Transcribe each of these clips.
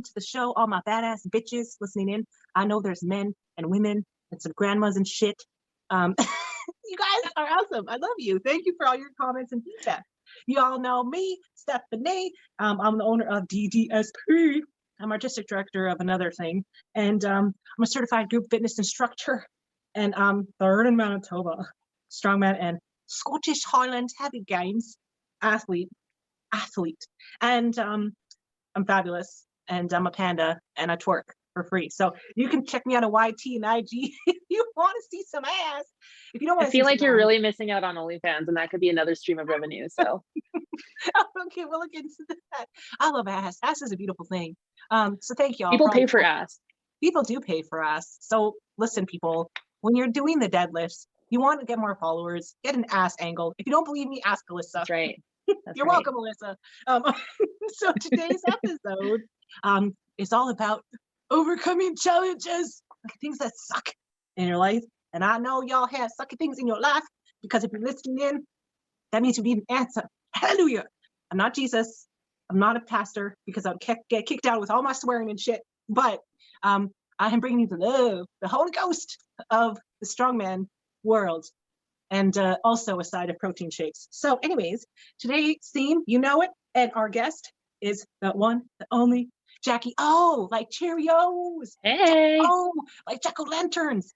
welcome to the show, all my badass bitches listening in. I know there's men and women and some grandmas and shit. You guys are awesome. I love you. Thank you for all your comments and feedback. You all know me, Stephanie. I'm the owner of DDSP. I'm artistic director of another thing. And I'm a certified group fitness instructor. And I'm third in Manitoba, strongman and Scottish Highland Heavy Games athlete. And I'm fabulous. And I'm a panda and I twerk for free. So you can check me out on YT and IG if you want to see some ass. If you don't want I feel like you're really missing out on OnlyFans, and that could be another stream of revenue. So okay, we'll look into that. I love ass. Ass is a beautiful thing. So thank y'all. People pay for ass. People do pay for ass. So listen, people, when you're doing the deadlifts, you want to get more followers, get an ass angle. If you don't believe me, ask Alyssa. That's right. You're welcome, Alyssa. So today's episode is all about overcoming challenges, like things that suck in your life. And I know y'all have sucky things in your life, because if you're listening in, that means you need an answer. Hallelujah. I'm not Jesus. I'm not a pastor, because I'd get kicked out with all my swearing and shit. But I am bringing you the love, the Holy Ghost of the strongman world. And also a side of protein shakes. So anyways, today's theme, you know it, and our guest is the one, the only Jackie O, like Cheerios. Hey. Oh, like jack-o'-lanterns.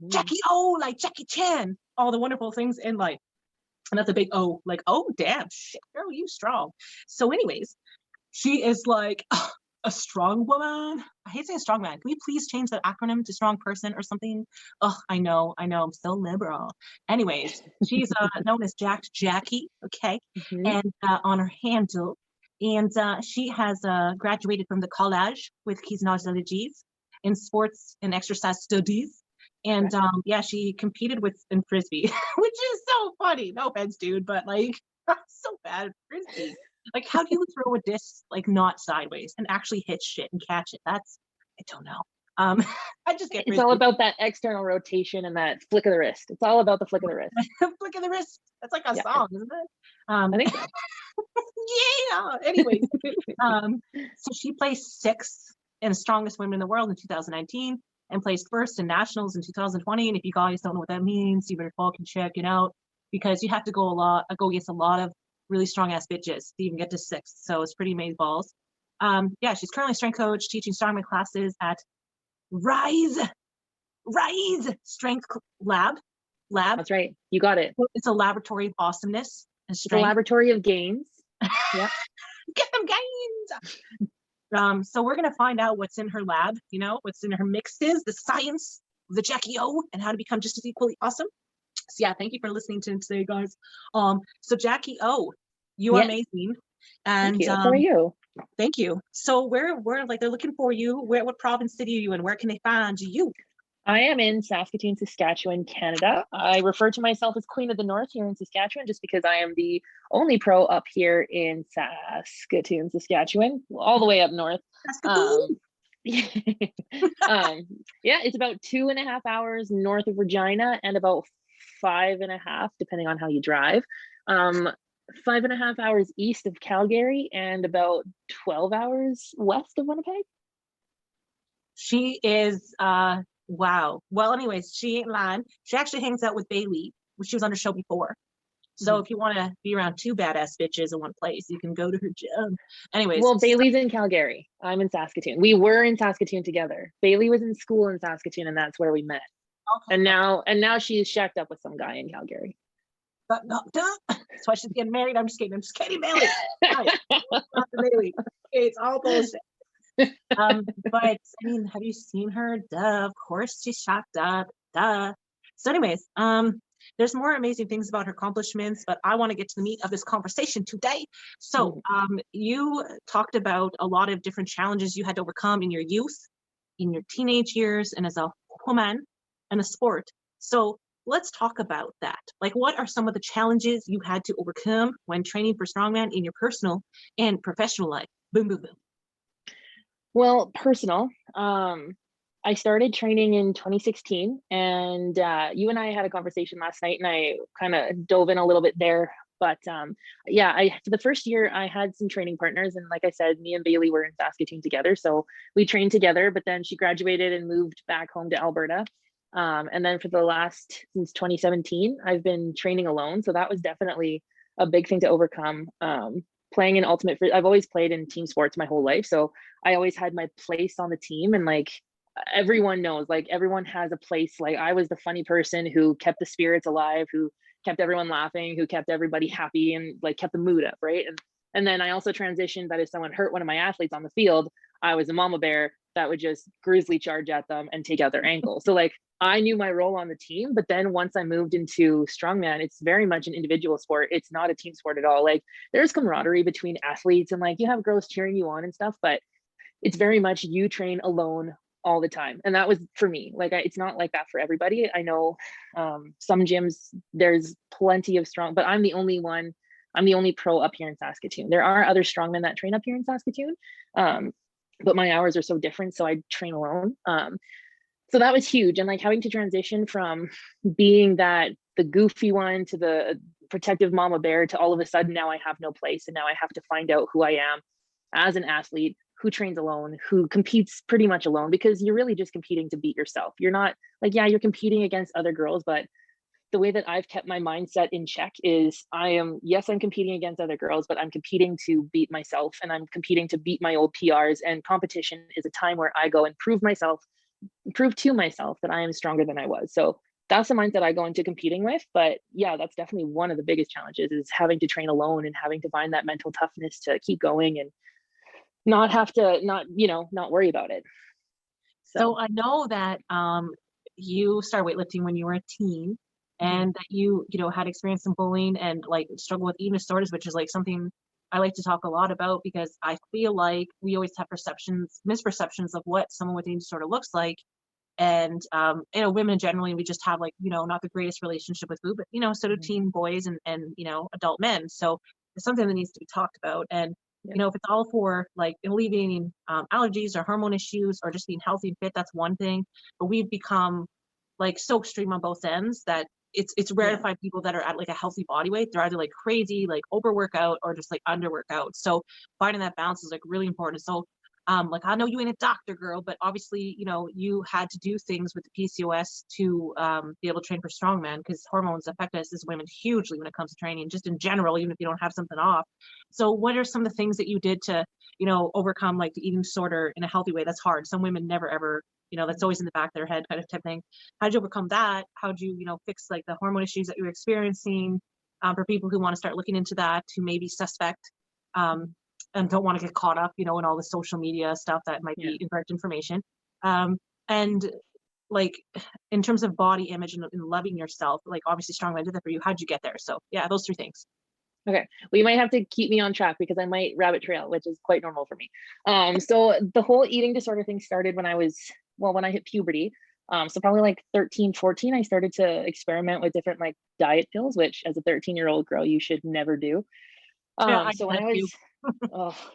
Jackie O, like Jackie Chan. All the wonderful things in life. And that's a big O, like, oh, damn, shit, girl, you strong. So anyways, she is like a strong woman. I hate saying strong man. Can we please change that acronym to strong person or something? Oh, I know, I'm so liberal. Anyways, she's known as Jacked Jackie, okay? And on her handle. And she has graduated from the college with Kiniesology in Sports and Excercise Studies. And yeah, she competed in Frisbee, which is so funny. No offense, dude, but like, I'm so bad at Frisbee. Like, how do you throw a disc like not sideways and actually hit shit and catch it? I don't know. I just get. It's all about that external rotation and that flick of the wrist. It's all about the flick of the wrist. Flick of the wrist. That's like a song, isn't it? I think so. Yeah. Anyways, so she placed 6th in the strongest women in the world in 2019 and placed 1st in nationals in 2020. And if you guys don't know what that means, you better fucking check it out, because you have to go against a lot of really strong ass bitches to even get to 6th. So it's pretty amazing balls. Yeah, she's currently strength coach teaching strongman classes at Rise Strength Lab. That's right. You got it. It's a laboratory of awesomeness and strength. It's a laboratory of gains. Yeah. Get them gains. So we're gonna find out what's in her lab, what's in her mixes, the science of the Jackie O, and how to become just as equally awesome. So yeah, thank you for listening to today, guys. So Jackie O, you are amazing. And thank you. How are you? Thank you. So where like they're looking for you? What province, city are you in? Where can they find you? I am in Saskatoon, Saskatchewan, Canada. I refer to myself as Queen of the North here in Saskatchewan, just because I am the only pro up here in Saskatoon, Saskatchewan, all the way up north. Yeah, it's about 2.5 hours north of Regina and about 5.5, depending on how you drive. 5.5 hours east of Calgary and about 12 hours west of Winnipeg. She is wow. Well, anyways, she ain't lying. She actually hangs out with Bailey, which she was on her show before. So if you want to be around 2 badass bitches in one place, you can go to her gym. Anyways. Well, Bailey's in Calgary. I'm in Saskatoon. We were in Saskatoon together. Bailey was in school in Saskatoon, and that's where we met. Okay. And now she's shacked up with some guy in Calgary. But that's why she's getting married. I'm just kidding, Bailey. Bailey. It's all bullshit. But I mean, have you seen her? Duh, of course she's shocked up. Duh. So anyways, there's more amazing things about her accomplishments, but I want to get to the meat of this conversation today. So you talked about a lot of different challenges you had to overcome in your youth, in your teenage years, and as a woman and a sport. So let's talk about that. Like, what are some of the challenges you had to overcome when training for strongman in your personal and professional life? Boom, boom, boom. Well, personal. I started training in 2016, and you and I had a conversation last night, and I kind of dove in a little bit there But yeah, for the first year I had some training partners, and like I said, me and Bailey were in Saskatoon together, so we trained together. But then she graduated and moved back home to Alberta, and then for the last since 2017, I've been training alone. So that was definitely a big thing to overcome. Playing in I've always played in team sports my whole life, so I always had my place on the team, and like everyone knows, like everyone has a place. Like I was the funny person who kept the spirits alive, who kept everyone laughing, who kept everybody happy, and like kept the mood up, right? And then I also transitioned that if someone hurt one of my athletes on the field, I was a mama bear that would just grizzly charge at them and take out their ankle. So like I knew my role on the team, but then once I moved into strongman, it's very much an individual sport. It's not a team sport at all. Like there's camaraderie between athletes, and like you have girls cheering you on and stuff, but it's very much you train alone all the time. And that was for me. Like it's not like that for everybody. I know some gyms, there's plenty of strong, but I'm the only one. I'm the only pro up here in Saskatoon. There are other strongmen that train up here in Saskatoon, but my hours are so different, so I train alone. So that was huge. And like having to transition from being the goofy one to the protective mama bear to all of a sudden now I have no place, and now I have to find out who I am as an athlete, who trains alone, who competes pretty much alone, because you're really just competing to beat yourself. You're not like, yeah, you're competing against other girls, but the way that I've kept my mindset in check is I'm competing against other girls, but I'm competing to beat myself, and I'm competing to beat my old PRs. And competition is a time where I go and prove to myself that I am stronger than I was. So that's the mindset I go into competing with. But yeah, that's definitely one of the biggest challenges, is having to train alone and having to find that mental toughness to keep going and not have to not worry about it. So I know that you started weightlifting when you were a teen, and that you had experienced some bullying and like struggle with eating disorders, which is like something I like to talk a lot about, because I feel like we always have misperceptions of what someone with eating disorder looks like. And women generally, we just have like not the greatest relationship with food, but so do teen boys and adult men. So it's something that needs to be talked about. And if it's all for like alleviating allergies or hormone issues or just being healthy and fit, that's one thing. But we've become like so extreme on both ends that it's rare to find people that are at like a healthy body weight. They're either like crazy, like over workout, or just like under workout. So finding that balance is like really important. So like I know you ain't a doctor, girl, but obviously you had to do things with the PCOS to be able to train for strongman, because hormones affect us as women hugely when it comes to training, just in general, even if you don't have something off. So what are some of the things that you did to overcome like the eating disorder in a healthy way? That's hard. Some women never ever, that's always in the back of their head kind of type thing. How did you overcome that? How did you fix like the hormone issues that you were experiencing, for people who want to start looking into that, to maybe suspect and don't want to get caught up, in all the social media stuff that might be incorrect information. And like in terms of body image and loving yourself, like obviously strongman did that for you. How'd you get there? So yeah, those three things. Okay, well, you might have to keep me on track because I might rabbit trail, which is quite normal for me. So the whole eating disorder thing started when I hit puberty. So probably like 13, 14, I started to experiment with different like diet pills, which as a 13-year-old girl, you should never do. So when I was,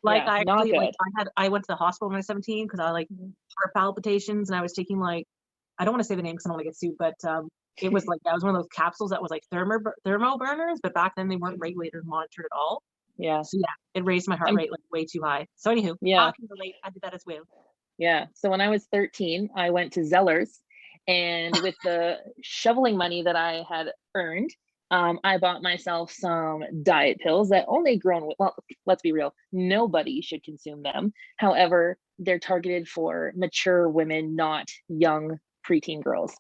like yeah, I not actually good. like I went to the hospital when I was 17 because I like heart palpitations, and I was taking like, I don't want to say the name because I don't want to get sued, but it was like, that was one of those capsules that was like thermo burners, but back then they weren't regulated or monitored at all. Yeah. So yeah, it raised my heart rate like way too high. So anywho, yeah, I can relate. I did that as well. Yeah. So when I was 13, I went to Zeller's, and with the shoveling money that I had earned, I bought myself some diet pills that only grown, well, let's be real, nobody should consume them. However, they're targeted for mature women, not young preteen girls.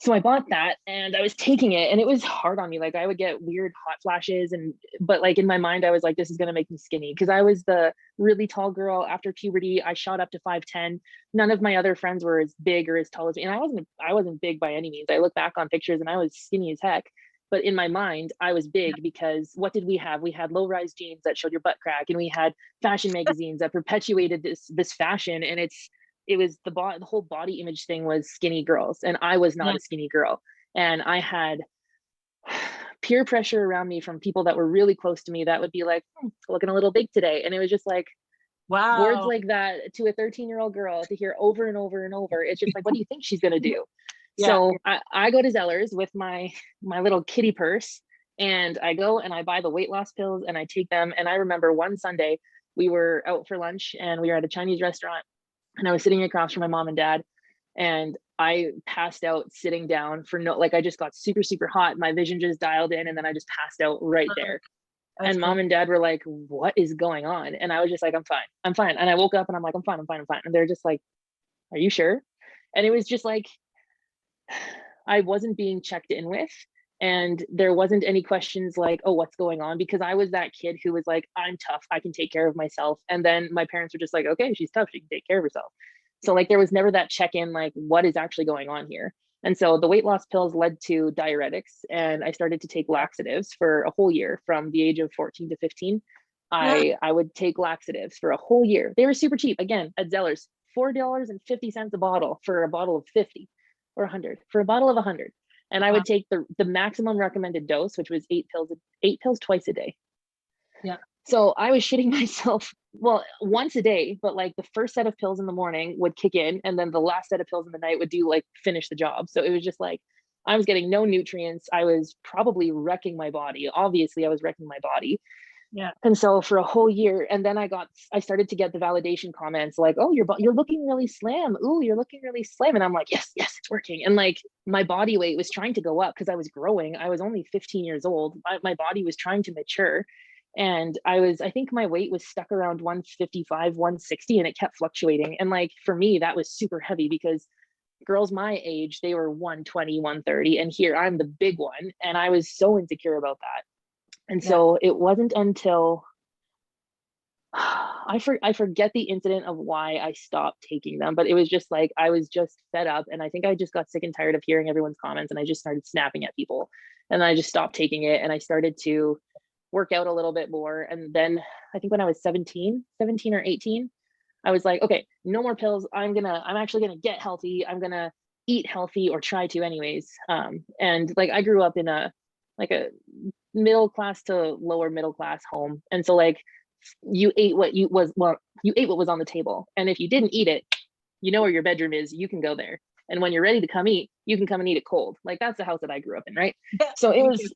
So I bought that and I was taking it, and it was hard on me. Like I would get weird hot flashes, but like in my mind, I was like, this is going to make me skinny, because I was the really tall girl. After puberty, I shot up to 5'10". None of my other friends were as big or as tall as me. And I wasn't big by any means. I look back on pictures and I was skinny as heck. But in my mind, I was big because what did we have? We had low-rise jeans that showed your butt crack, and we had fashion magazines that perpetuated this fashion. And it was the whole body image thing was skinny girls, and I was not a skinny girl. And I had peer pressure around me from people that were really close to me that would be like, looking a little big today. And it was just like, wow, words like that to a 13-year-old girl to hear over and over and over. It's just like, what do you think she's going to do? So I go to Zeller's with my little kitty purse, And I go and I buy the weight loss pills and I take them. And I remember one Sunday we were out for lunch and we were at a Chinese restaurant, and I was sitting across from my mom and dad, and I passed out sitting down for no, like I just got super, super hot. My vision just dialed in, and then I just passed out right there. That's And mom and dad were like, what is going on? And I was just like, I'm fine. I'm fine. And I woke up and I'm like, I'm fine. I'm fine. I'm fine. And they're just like, are you sure? And it was just like, I wasn't being checked in with. And there wasn't any questions like, oh, what's going on? Because I was that kid who was like, I'm tough. I can take care of myself. And then my parents were just like, okay, she's tough. She can take care of herself. So like, there was never that check in, like, what is actually going on here? And so the weight loss pills led to diuretics, and I started to take laxatives for a whole year from the age of 14 to 15. I would take laxatives for a whole year. They were super cheap. Again, at Zellers, $4.50 a bottle for a bottle of 50, or 100 for a bottle of 100. And I would take the maximum recommended dose, which was 8 pills twice a day. Yeah. So I was shitting myself, well, once a day, but like the first set of pills in the morning would kick in, and then the last set of pills in the night would do like finish the job. So it was just like, I was getting no nutrients. I was probably wrecking my body. Obviously, I was wrecking my body. Yeah. And so for a whole year, and then I started to get the validation comments like, oh, you're looking really slim. Ooh, you're looking really slim. And I'm like, yes, it's working. And like my body weight was trying to go up because I was growing. I was only 15 years old. My body was trying to mature. And I think my weight was stuck around 155, 160, and it kept fluctuating. And like, for me, that was super heavy because girls my age, they were 120, 130. And here I'm the big one. And I was so insecure about that. And so it wasn't until I forget the incident of why I stopped taking them, but it was just like, I was just fed up. And I think I just got sick and tired of hearing everyone's comments, and I just started snapping at people, and I just stopped taking it. And I started to work out a little bit more. And then I think when I was 17 or 18, I was like, okay, no more pills. I'm actually going to get healthy. I'm going to eat healthy, or try to anyways. And like, I grew up in a middle class to lower middle class home. And so like, you ate what was on the table. And if you didn't eat it, you know where your bedroom is, you can go there. And when you're ready to come eat, you can come and eat it cold. Like, that's the house that I grew up in, right? So it was,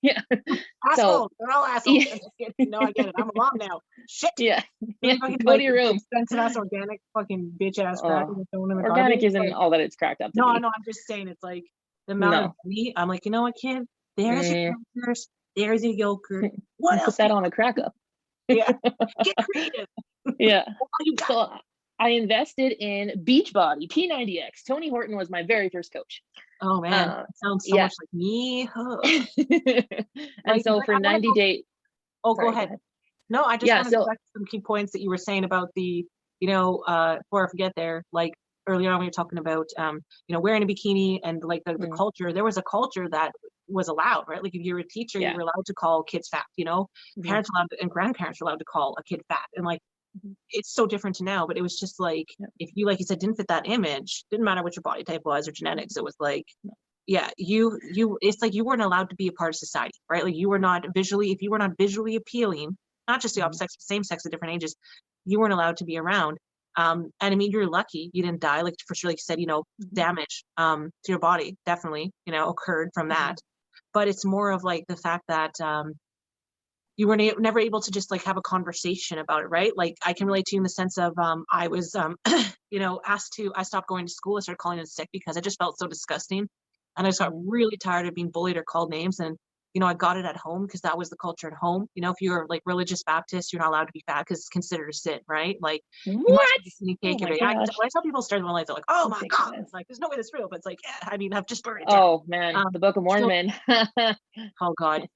yeah. Assholes, they're all assholes. Yeah. No, I get it. I'm a mom now. Shit. Yeah. Go to your room. Expensive ass organic fucking bitch ass crap. Organic isn't like, all that it's cracked up to no, be. No, I'm just saying, it's like the amount of meat. I'm like, you know what, kid? There's your crackers. There's your yogurt. What else? Put that on a crack up. Yeah. Get creative. Yeah. So I invested in Beachbody P90X. Tony Horton was my very first coach. Oh man, that sounds so much like me. And so for 90 days. Oh, go ahead. No, I just want to go back to some key points that you were saying about the, before I forget there, like earlier on when you're talking about, wearing a bikini and like the culture. There was a culture that was allowed, right? Like if you were a teacher, you were allowed to call kids fat, parents allowed and grandparents were allowed to call a kid fat. And like, it's so different to now, but it was just like, if you, like you said, didn't fit that image, didn't matter what your body type was or genetics. It was like, it's like you weren't allowed to be a part of society, right? Like if you were not visually appealing, not just the opposite sex, same sex at different ages, you weren't allowed to be around. And I mean, you're lucky you didn't die. Like for sure, like you said, damage to your body definitely, occurred from that. But it's more of like the fact that you were never able to just like have a conversation about it, right? Like I can relate to you in the sense of I was I stopped going to school. I started calling in sick because I just felt so disgusting, and I just got really tired of being bullied or called names. And I got it at home because that was the culture at home. If you're like religious Baptist, you're not allowed to be fat because it's considered a sin, right? Like you must be eating cake every day. When I tell people story of my life, they're like, "Oh my god!" It's like there's no way that's real, but it's like, yeah, I mean, I've just burned it down. Oh man, the Book of Mormon. Oh god,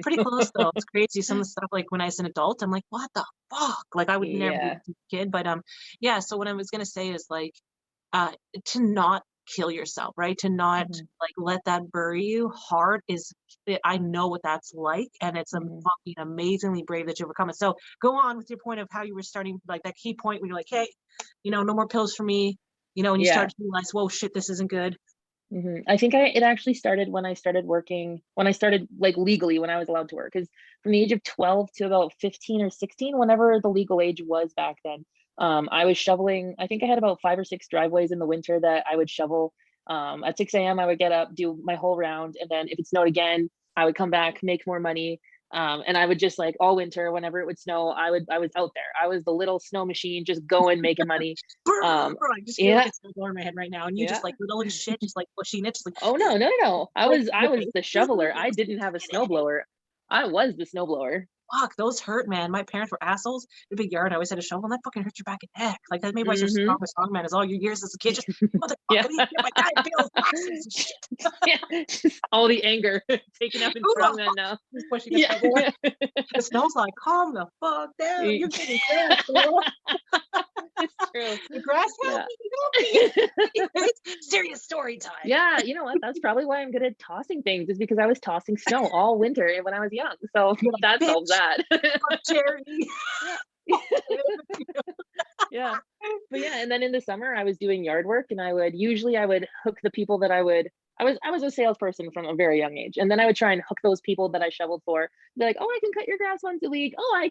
pretty close though. It's crazy. Some of the stuff, like when I was an adult, I'm like, what the fuck? Like I would never be a kid, but So what I was gonna say is like, to not kill yourself, right? To not like let that bury you hard I know what that's like, and it's fucking amazingly brave that you overcome it. So go on with your point of how you were starting, like that key point when you're like, hey, no more pills for me, and you start to realize, whoa, shit, this isn't good. I think it actually started when I started working, when I started like legally, when I was allowed to work, because from the age of 12 to about 15 or 16, whenever the legal age was back then, I was shoveling. I think I had about 5 or 6 driveways in the winter that I would shovel. At 6 a.m. I would get up, do my whole round, and then if it snowed again, I would come back, make more money. And I would just like all winter, whenever it would snow, I was out there. I was the little snow machine, just going, making money. I just feel like Yeah, it's snowblower in my head right now, and you yeah. just like little and shit, just like pushing it, just like Oh no, no, no. I like was your the face. shoveler. I didn't have a snowblower. I was the snowblower. Fuck, those hurt, man. My parents were assholes. The big yard, I always had a shovel, and that fucking hurt your back and neck. Like that maybe why you're so Hmm. strong, strongman is all your years as a kid. Just Yeah. motherfucker, these get my diet pills, vaccines, and shit. Yeah. Just all the anger taken out in Who the strongman fuck now. is pushing a Yeah. shovel? The snow's like, calm the fuck down. You're getting cramps, bro. It's true. The grass help Yeah. me, help me. It's serious story time. Yeah, you know what? That's probably why I'm good at tossing things, is because I was tossing snow all winter when I was young. So You're like, that solves bitch, that. fuck Jerry. Yeah. Yeah. But yeah, and then in the summer I was doing yard work, and I would hook the people that I was a salesperson from a very young age. And then I would try and hook those people that I shoveled for. Be like, oh, I can cut your grass once a week. Oh, I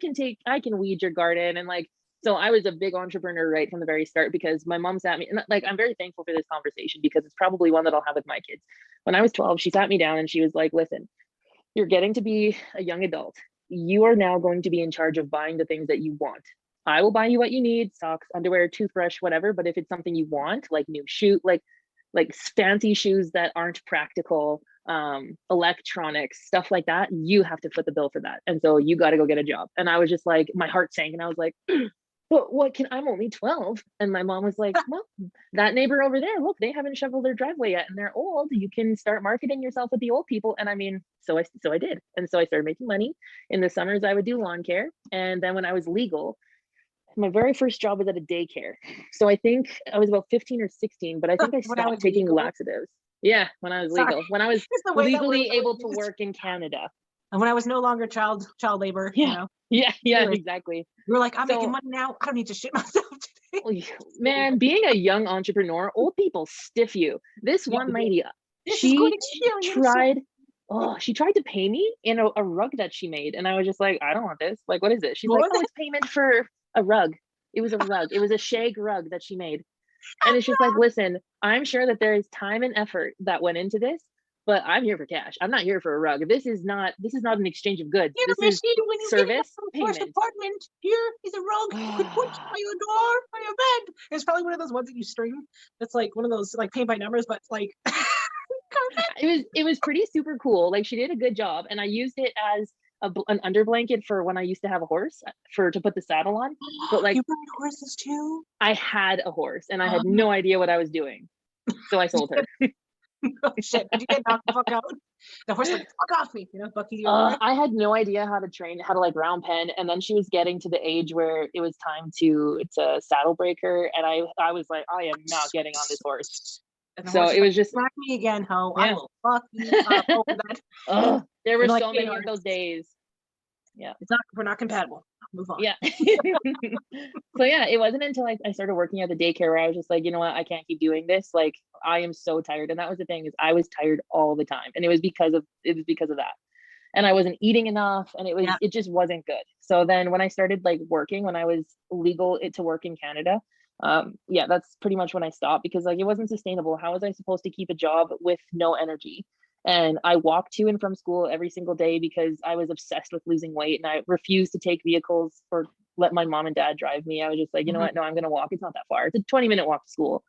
can weed your garden. And like, so I was a big entrepreneur right from the very start, because my mom sat me, and like, I'm very thankful for this conversation, because it's probably one that I'll have with my kids. When I was 12, she sat me down and she was like, listen, you're getting to be a young adult. You are now going to be in charge of buying the things that you want. I will buy you what you need, socks, underwear, toothbrush, whatever. But if it's something you want, like new shoe, like fancy shoes that aren't practical, electronics, stuff like that, you have to foot the bill for that. And so you got to go get a job. And I was just like, my heart sank, and I was like, but I'm only 12. And my mom was like, well, that neighbor over there, look, they haven't shoveled their driveway yet and they're old. You can start marketing yourself with the old people. And I mean, so I did. And so I started making money. In the summers, I would do lawn care. And then when I was legal, my very first job was at a daycare. So I think I was about 15 or 16, but I think I When I was stopped taking legal. laxatives. Yeah, when I was Sorry. legal, when I was Just the way that legally word able was to used. work in Canada. And when I was no longer child labor, Yeah. you know, Yeah, Really? exactly. you were like, I'm So- making money now. I don't need to shit myself today. Man, being a young entrepreneur, old people stiff you. This Yeah, one they do. lady, This is good experience. she tried to pay me in a rug that she made. And I was just like, I don't want this. Like, what is it? She's like, What? oh, it's payment for a rug. It was a rug. It was a shag rug that she made. And it's just like, listen, I'm sure that there is time and effort that went into this, but I'm here for cash. I'm not here for a rug. This is not an exchange of goods. Here, This is Missy, when you get service up to the first payment. apartment, here is a rug you could put by your door, by your bed. It's probably one of those ones that you string. It's like one of those like paint by numbers, but it's like It was pretty super cool. Like, she did a good job, and I used it as an under blanket for when I used to have a horse to put the saddle on. But like, you ride horses too. I had a horse and I had no idea what I was doing, so I sold her. Oh shit! Did you get knocked the fuck out? The horse like fuck off me, you know, Bucky. You over there. I had no idea how to like round pen, and then she was getting to the age where it was time to saddle break her, and I was like, I am not getting on this horse. And the So horse is it was like, just smack me again, ho. Yeah. I will fuck you up over that. there were They're like, so "Hey, many of those days. Yeah. We're not compatible. Move on. Yeah. So yeah, it wasn't until I started working at the daycare where I was just like, you know what, I can't keep doing this. Like, I am so tired. And that was the thing, is I was tired all the time. And it was because of that. And I wasn't eating enough, and it just wasn't good. So then when I started like working, when I was legal to work in Canada, that's pretty much when I stopped, because like, it wasn't sustainable. How was I supposed to keep a job with no energy? And I walked to and from school every single day because I was obsessed with losing weight, and I refused to take vehicles or let my mom and dad drive me. I was just like, you know what? No, I'm going to walk. It's not that far. It's a 20-minute walk to school.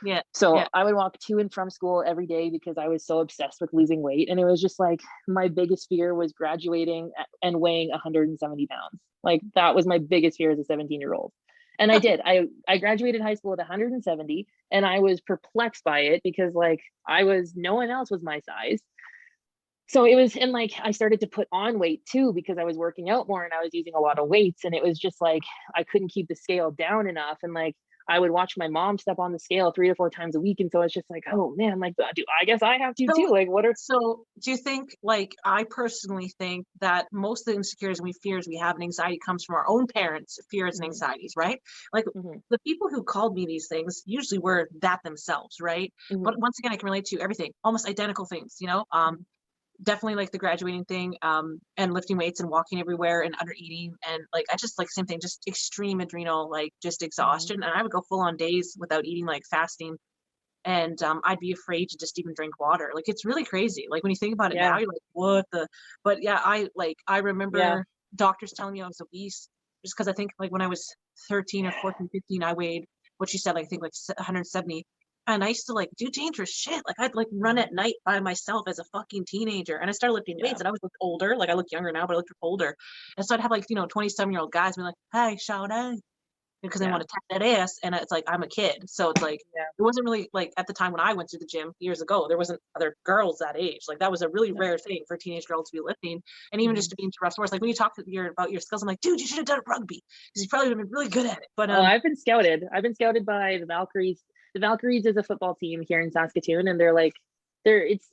Yeah. So I would walk to and from school every day because I was so obsessed with losing weight. And it was just like, my biggest fear was graduating and weighing 170 pounds. Like, that was my biggest fear as a 17-year-old. And I did. I graduated high school at 170, and I was perplexed by it because like, no one else was my size. So it was, and like, I started to put on weight too, because I was working out more and I was using a lot of weights, and it was just like, I couldn't keep the scale down enough. And like, I would watch my mom step on the scale 3 to 4 times a week. And so it's just like, oh man, like, I guess I have to too. Like, So do you think, like, I personally think that most of the insecurities and fears we have and anxiety comes from our own parents' fears and anxieties, right? Like, the people who called me these things usually were that themselves, right? But once again, I can relate to everything, almost identical things, you know? Definitely like the graduating thing, and lifting weights and walking everywhere and under eating, and like, I just like same thing, just extreme adrenal, like just exhaustion. And I would go full on days without eating, like fasting and I'd be afraid to just even drink water. Like, it's really crazy. Like, when you think about it Yeah. now, you're like, what the? But yeah, I remember Yeah. doctors telling me I was obese just because I think like when I was 13 or 14, 15, I weighed what she said, like I think like 170. And I used to like do dangerous shit. Like I'd like run at night by myself as a fucking teenager. And I started lifting weights, and I was looked older. Like I look younger now, but I looked older. And so I'd have like, 27-year-old guys be like, hey, shout out, because they want to tap that ass. And it's like, I'm a kid. So it's like, it wasn't really like at the time when I went to the gym years ago, there wasn't other girls that age. Like that was a really rare thing for a teenage girl to be lifting. And even just to be into rough sports, like when you talk about your skills, I'm like, dude, you should have done rugby because you probably would have been really good at it. But I've been scouted. I've been scouted by the Valkyries. The Valkyries is a football team here in Saskatoon, and it's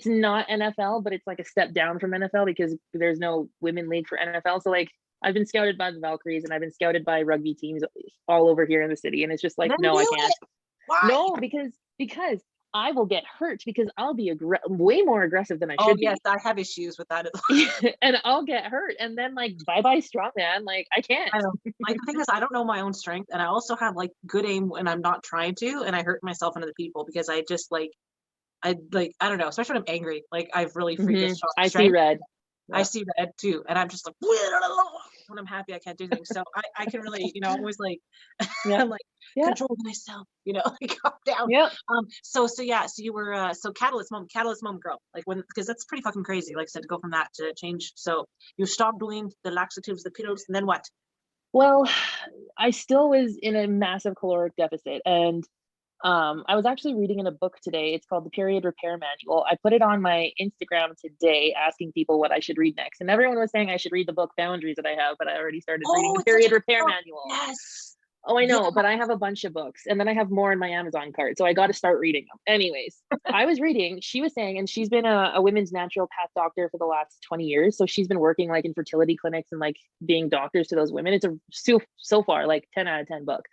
not NFL, but it's like a step down from NFL because there's no women league for NFL. So like I've been scouted by the Valkyries, and I've been scouted by rugby teams all over here in the city. And it's just like, no, I can't. Why? No, because I will get hurt because I'll be way more aggressive than I should be. Oh yes, I have issues with that. And I'll get hurt, and then like bye strongman. Like I can't. I know. Like the thing is, I don't know my own strength, and I also have like good aim when I'm not trying to, and I hurt myself and other people because I just like I don't know, especially when I'm angry. Like I've really freakish I strength. see red. I see red too, and I'm just like when I'm happy I can't do things. So I can really, I'm always like I'm like control myself, like calm down. Yeah. So you were catalyst moment girl, like because that's pretty fucking crazy, like I said, to go from that to change. So you stopped doing the laxatives, the pills, and then what? Well, I still was in a massive caloric deficit, and I was actually reading in a book today. It's called The Period Repair Manual. I put it on my Instagram today asking people what I should read next. And everyone was saying I should read the book Boundaries that I have, but I already started reading The Period Repair Manual. Yes. Oh, I know, but I have a bunch of books, and then I have more in my Amazon cart. So I got to start reading them. Anyways, I was reading, she was saying, and she's been a women's naturopath doctor for the last 20 years. So she's been working like in fertility clinics and like being doctors to those women. It's so far like 10 out of 10 book.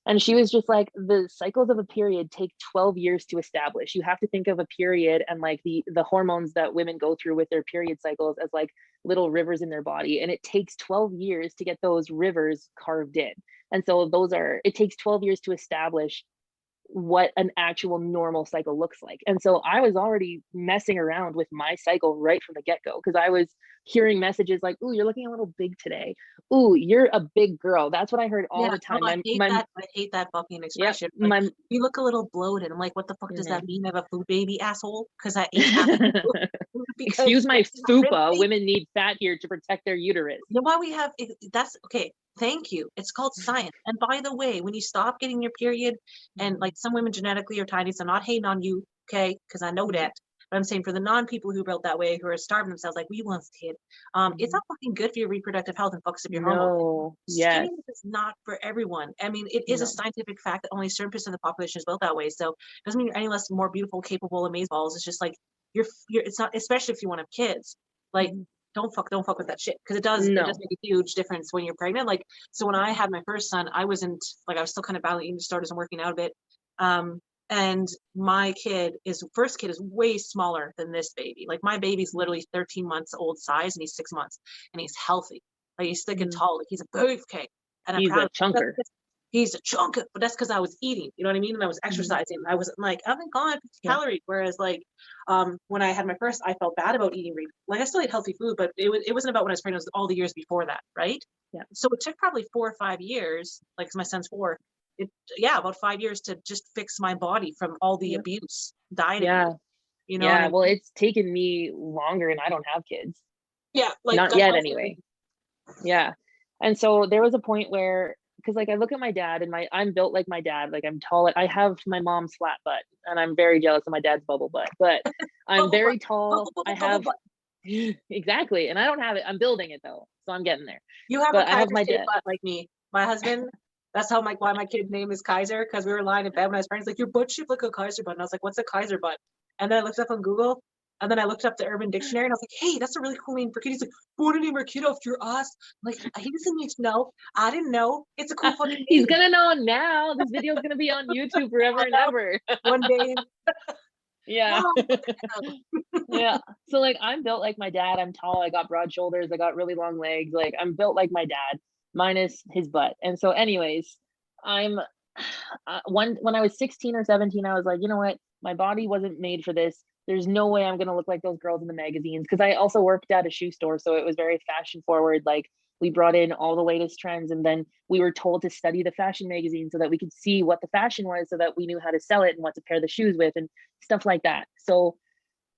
And she was just like, the cycles of a period take 12 years to establish. You have to think of a period and like the hormones that women go through with their period cycles as like little rivers in their body. And it takes 12 years to get those rivers carved in. And so it takes 12 years to establish what an actual normal cycle looks like. And so I was already messing around with my cycle right from the get-go, because I was hearing messages like, "Ooh, you're looking a little big today. Ooh, you're a big girl." That's what I heard all the time. I hate that fucking expression. Like, you look a little bloated. I'm like, what the fuck does that mean? I have a food baby, asshole? Because I ate half food. Excuse my fupa. Women need fat here to protect their uterus. You know why we have that's okay. Thank you. It's called science. And by the way, when you stop getting your period, and like some women genetically are tiny, so I'm not hating on you, okay? Because I know that. But I'm saying for the non-people who built that way, who are starving themselves, like we once did, it's not fucking good for your reproductive health and fucks up your hormones. Yes. Skinny is not for everyone. I mean, it is a scientific fact that only a certain percent of the population is built that way. So it doesn't mean you're any less more beautiful, capable, amazeballs. It's just like you're it's not, especially if you want to have kids. Like don't fuck with that shit, because it does make a huge difference when you're pregnant. Like, so when I had my first son, I was still kind of battling eating disorders and working out a bit. And my first kid is way smaller than this baby. Like my baby's literally 13 months old size, and he's 6 months, and he's healthy. Like he's thick and tall. Like he's a beefcake. And he's a chunker. He's a chunker, but that's because I was eating, you know what I mean? And I was exercising. I wasn't like, I haven't gone 50 calories. Whereas like, when I had my first, I felt bad about eating like I still ate healthy food, but it wasn't about when I was pregnant. It was all the years before that. Right. Yeah. So it took probably 4 or 5 years, like, 'cause my son's 4, about 5 years to just fix my body from all the abuse, diet abuse, you know? Yeah. Well, it's taken me longer, and I don't have kids. Yeah. Like not yet anyway. Yeah. And so there was a point where, because like I look at my dad, and I'm built like my dad. Like I'm tall. I have my mom's flat butt, and I'm very jealous of my dad's bubble butt. But I'm very tall. I have exactly, and I don't have it. I'm building it though, so I'm getting there. You have I have my dad butt like me. My husband. That's why my kid's name is Kaiser, because we were lying in bed when I was pregnant. Like, your butt shaped like a Kaiser butt. And I was like, what's a Kaiser butt? And then I looked up on Google. And then I looked up the Urban Dictionary, and I was like, hey, that's a really cool name for kid. He's like, want to name our kid after your ass? I'm like, he doesn't need to know. I didn't know. It's a cool fucking name. He's going to know now. This video is going to be on YouTube forever and ever. One day. Yeah. Yeah. So like, I'm built like my dad. I'm tall. I got broad shoulders. I got really long legs. Like I'm built like my dad, minus his butt. And so anyways, I'm when I was 16 or 17, I was like, you know what? My body wasn't made for this. There's no way I'm gonna look like those girls in the magazines. Because I also worked at a shoe store, so it was very fashion forward. Like we brought in all the latest trends, and then we were told to study the fashion magazine so that we could see what the fashion was, so that we knew how to sell it and what to pair the shoes with and stuff like that. So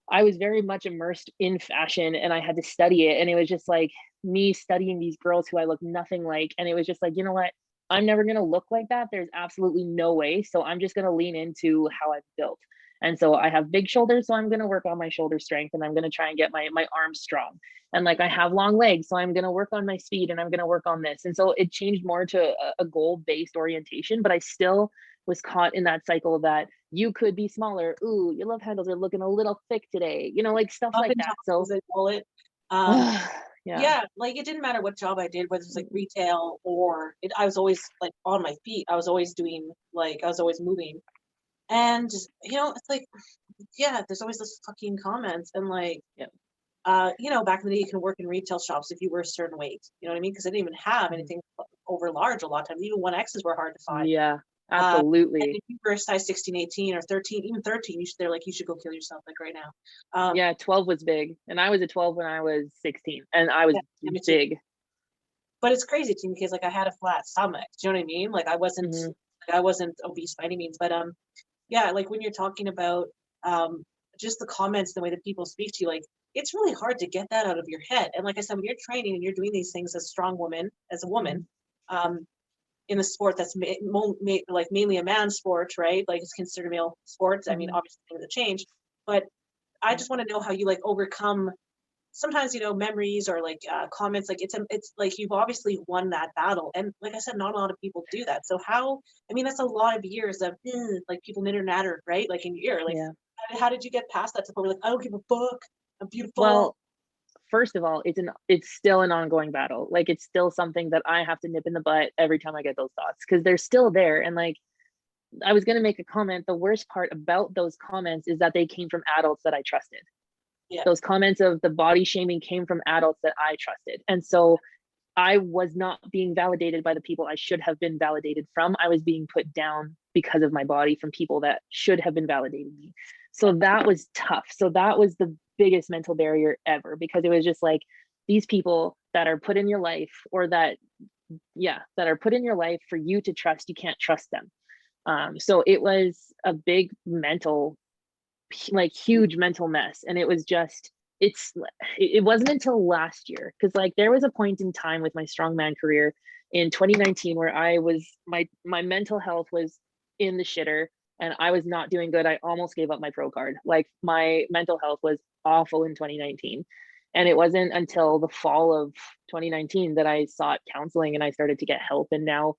I was very much immersed in fashion, and I had to study it. And it was just like me studying these girls who I look nothing like. And it was just like, you know what? I'm never going to look like that. There's absolutely no way. So I'm just going to lean into how I've built. And so I have big shoulders. So I'm going to work on my shoulder strength, and I'm going to try and get my arms strong. And like I have long legs. So I'm going to work on my speed, and I'm going to work on this. And so it changed more to a goal based orientation, but I still was caught in that cycle that you could be smaller. Ooh, your love handles are looking a little thick today, like stuff Up like and that. down, So, as they call it. yeah. Yeah, like it didn't matter what job I did, whether it was like retail or I was always like on my feet. I was always doing like I was always moving. And it's like, yeah, there's always those fucking comments and like, Yeah. back in the day you can work in retail shops if you were a certain weight. You know what I mean? Because they didn't even have anything over large a lot of times. Even 1X's were hard to find. Yeah, And absolutely. if you were a size 16, 18 or 13, even 13, they're like, you should go kill yourself like right now. Yeah, 12 was big. And I was a 12 when I was 16, and I was Yeah, me too. big. But it's crazy to me because like I had a flat stomach. Do you know what I mean? Like I wasn't obese by any means, but yeah, like when you're talking about just the comments, the way that people speak to you, like it's really hard to get that out of your head. And like I said, when you're training and you're doing these things as a strong woman, as a woman, in a sport that's like mainly a man's sport, right? Like it's considered male sports. I mean, obviously things have changed, but I just want to know how you like overcome sometimes memories or like comments. Like it's like you've obviously won that battle, and like I said, not a lot of people do that. So how, I mean, that's a lot of years of like people nitter natter, right? Like in your ear, like Yeah. how did you get past that to the point where like I don't give a fuck, I'm beautiful? Well, first of all, it's still an ongoing battle. Like it's still something that I have to nip in the butt every time I get those thoughts, because they're still there. And like I was going to make a comment. The worst part about those comments is that they came from adults that I trusted. Yeah. Those comments of the body shaming came from adults that I trusted. And so I was not being validated by the people I should have been validated from. I was being put down because of my body from people that should have been validating me. So that was tough. So that was the biggest mental barrier ever, because it was just like these people that are put in your life, or that are put in your life for you to trust, you can't trust them. So it was a big mental, like huge mental mess. And it was just, it wasn't until last year, because like there was a point in time with my strongman career in 2019 where I was my mental health was in the shitter, and I was not doing good. I almost gave up my pro card. Like my mental health was awful in 2019. And it wasn't until the fall of 2019 that I sought counseling and I started to get help. And now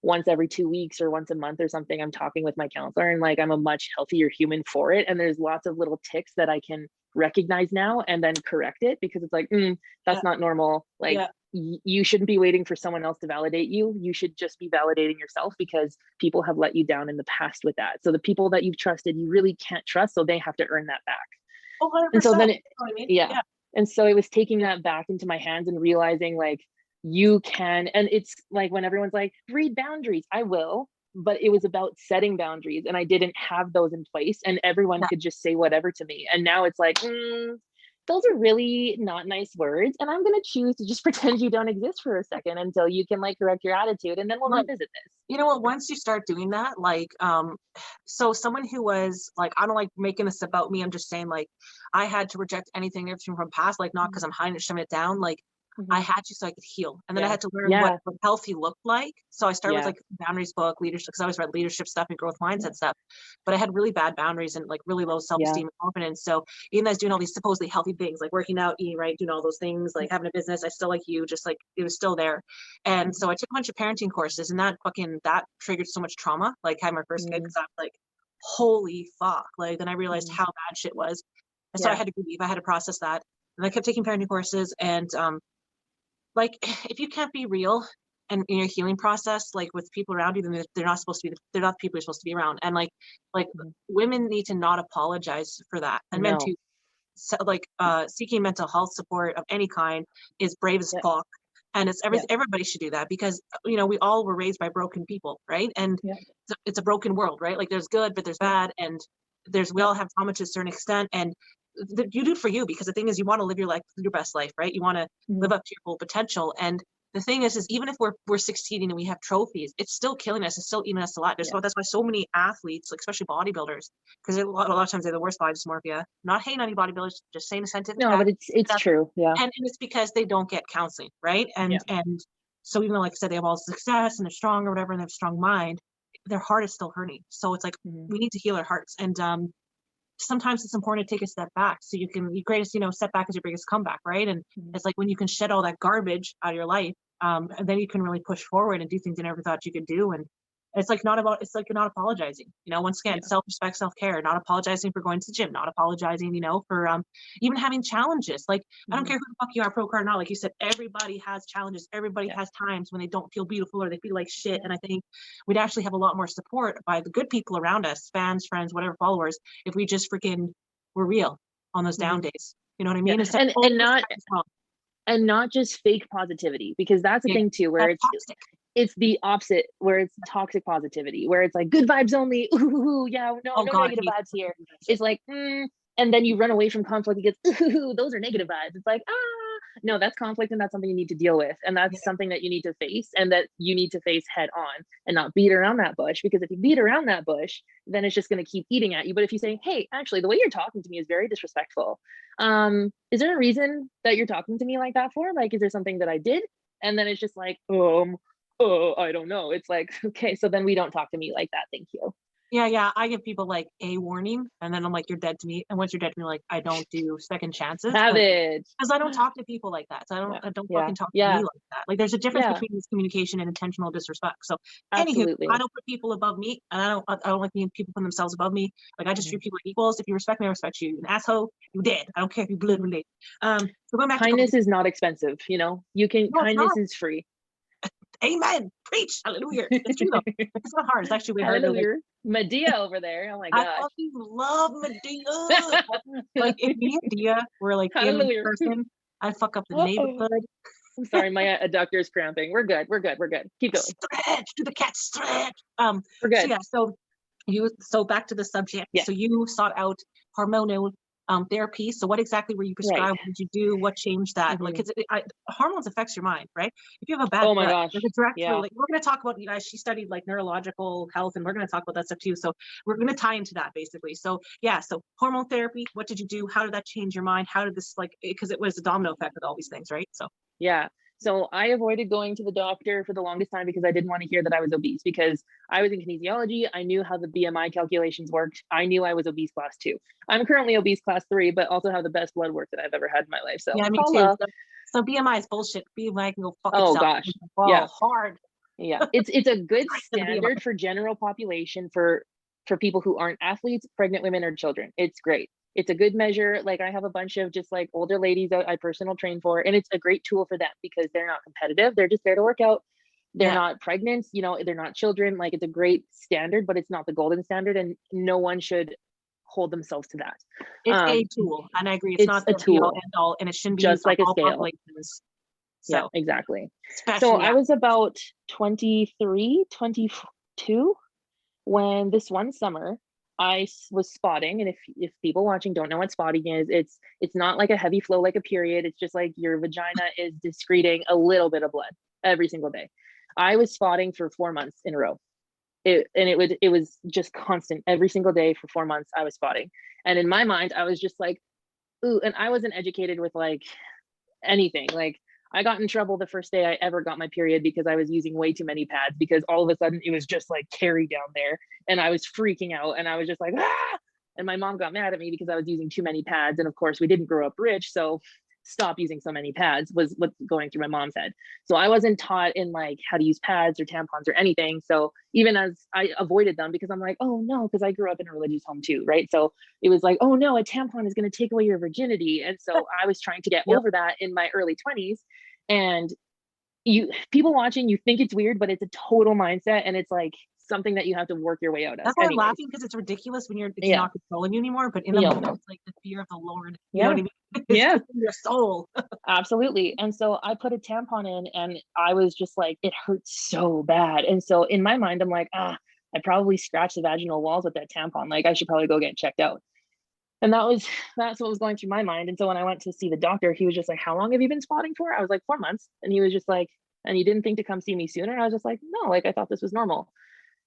once every 2 weeks or once a month or something, I'm talking with my counselor, and like I'm a much healthier human for it. And there's lots of little ticks that I can recognize now and then correct it, because it's like, that's not normal. Like you shouldn't be waiting for someone else to validate you. You should just be validating yourself, because people have let you down in the past with that. So the people that you've trusted, you really can't trust. So they have to earn that back. 100%. And so then yeah. And so it was taking that back into my hands and realizing like you can, and it's like when everyone's like, read boundaries, I will, but it was about setting boundaries, and I didn't have those in place, and everyone could just say whatever to me. And now it's like, those are really not nice words, and I'm going to choose to just pretend you don't exist for a second until you can like correct your attitude, and then we'll revisit this. You know what, once you start doing that, like so someone who was like, I don't like making this about me, I'm just saying like I had to reject anything from past, like not because I'm hiding it, shoving it down, like I had to so I could heal. And then I had to learn what healthy looked like. So I started with like boundaries book, leadership, because I always read leadership stuff and growth mindset stuff, but I had really bad boundaries and like really low self-esteem and confidence. So even though I was doing all these supposedly healthy things, like working out, eating right, doing all those things, like having a business, I still like you, just like it was still there. And so I took a bunch of parenting courses, and that triggered so much trauma, like having my first kid, because I was like, holy fuck. Like then I realized how bad shit was. And so I had to grieve, I had to process that. And I kept taking parenting courses, and like if you can't be real and in your healing process, like with people around you, then they're not the people you're supposed to be around. And like women need to not apologize for that, and men too. So like seeking mental health support of any kind is brave as fuck, And it's everybody should do that, because, you know, we all were raised by broken people, right? And it's a broken world, right? Like there's good, but there's bad, and we all have trauma to a certain extent, and you do it for you, because the thing is, you want to live your life, your best life, right? You want to live up to your full potential. And the thing is even if we're succeeding and we have trophies, it's still killing us. It's still eating us a lot. That's why so many athletes, like especially bodybuilders, because a lot of times they're the worst body dysmorphia. Not hating on any bodybuilders, just saying a scientific No, fact. but it's true. Yeah. And it's because they don't get counseling, right? And so even though, like I said, they have all success and they're strong or whatever, and they have a strong mind, their heart is still hurting. So it's like, we need to heal our hearts. And sometimes it's important to take a step back, so your greatest, setback is your biggest comeback, right? And it's like when you can shed all that garbage out of your life, and then you can really push forward and do things you never thought you could do. And it's like you're not apologizing, once again, self-respect, self-care, not apologizing for going to the gym, not apologizing, for even having challenges. Like, I don't care who the fuck you are, pro card or not, like you said, everybody has challenges, everybody has times when they don't feel beautiful or they feel like shit. And I think we'd actually have a lot more support by the good people around us, fans, friends, whatever, followers, if we just freaking were real on those down days. You know what I mean? And not just fake positivity, because that's the thing too, where it's the opposite, where it's toxic positivity, where it's like good vibes only. Ooh, no negative vibes here. It's like, and then you run away from conflict because those are negative vibes. It's like, no, that's conflict, and that's something you need to deal with, and that's something that you need to face, and that you need to face head on, and not beat around that bush. Because if you beat around that bush, then it's just going to keep eating at you. But if you say, hey, actually, the way you're talking to me is very disrespectful. Is there a reason that you're talking to me like that for? Like, is there something that I did? And then it's just like, I don't know. It's like, okay, so then we don't talk to me like that. Thank you. Yeah. I give people like a warning, and then I'm like, you're dead to me. And once you're dead to me, like, I don't do second chances. Savage. Because I don't talk to people like that. So I don't fucking talk to me like that. Like, there's a difference between miscommunication and intentional disrespect. So anywho, I don't put people above me, and I don't like being people put themselves above me. Like, I just treat people like equals. If you respect me, I respect you. An asshole, you dead. I don't care if you blood relate. So going back kindness is not expensive, kindness is free. Amen. Preach. Hallelujah. It's true though. It's not hard. It's actually way harder. Hallelujah. Medea over there. Oh my gosh. I fucking love Medea. Like, if me and Dia were like in person, I'd fuck up the neighborhood. I'm sorry, my adductor's cramping. We're good. Keep going. Stretch. Do the cat stretch. We're good. So back to the subject. So you sought out hormonal therapy. So what exactly were you prescribed? What did you do? What changed that? Like, hormones affects your mind, right? If you have a bad my gosh. there's a direct like, we're going to talk about, she studied like neurological health, and we're going to talk about that stuff too. So we're going to tie into that basically. So so hormone therapy, what did you do? How did that change your mind? How did this, like, because it was a domino effect with all these things, right? So I avoided going to the doctor for the longest time because I didn't want to hear that I was obese, because I was in kinesiology. I knew how the BMI calculations worked. I knew I was obese class 2. I'm currently obese class 3, but also have the best blood work that I've ever had in my life. So me too. So BMI is bullshit. BMI can go fuck itself. Oh gosh. Hard. It's a good standard for general population for people who aren't athletes, pregnant women, or children. It's great. It's a good measure. Like, I have a bunch of just like older ladies that I personal train for, and it's a great tool for them because they're not competitive. They're just there to work out. They're not pregnant, they're not children. Like, it's a great standard, but it's not the golden standard, and no one should hold themselves to that. It's a tool, and I agree. It's not a tool and all, and it shouldn't be just like a scale. Populations. So exactly. So I was about 23, 22 when this one summer I was spotting. And if people watching don't know what spotting is, it's not like a heavy flow like a period. It's just like your vagina is excreting a little bit of blood every single day. I was spotting for 4 months in a row. It was just constant every single day for 4 months. I was spotting, and in my mind I was just like, ooh. And I wasn't educated with like anything. Like, I got in trouble the first day I ever got my period because I was using way too many pads, because all of a sudden it was just like carry down there, and I was freaking out, and I was just like, ah! And my mom got mad at me because I was using too many pads. And of course we didn't grow up rich, so stop using so many pads was what's going through my mom's head. So I wasn't taught in like how to use pads or tampons or anything. So even as I avoided them, because I'm like, oh no, because I grew up in a religious home too, right? So it was like, oh no, a tampon is going to take away your virginity. And so I was trying to get over that in my early 20s. And people watching, you think it's weird, but it's a total mindset, and it's like something that you have to work your way out of. That's why I'm Anyways, laughing, because it's ridiculous when it's yeah, not controlling you anymore. But in the yeah, moment, it's like the fear of the Lord. You know yeah, what I mean? It's yeah. just in your soul. Absolutely. And so I put a tampon in and I was just like, it hurts so bad. And so in my mind, I'm like, I probably scratched the vaginal walls with that tampon. Like I should probably go get checked out. And that's what was going through my mind. And so when I went to see the doctor, he was just like, how long have you been spotting for? I was like, 4 months. And he was just like, and you didn't think to come see me sooner? I was just like, no, like I thought this was normal.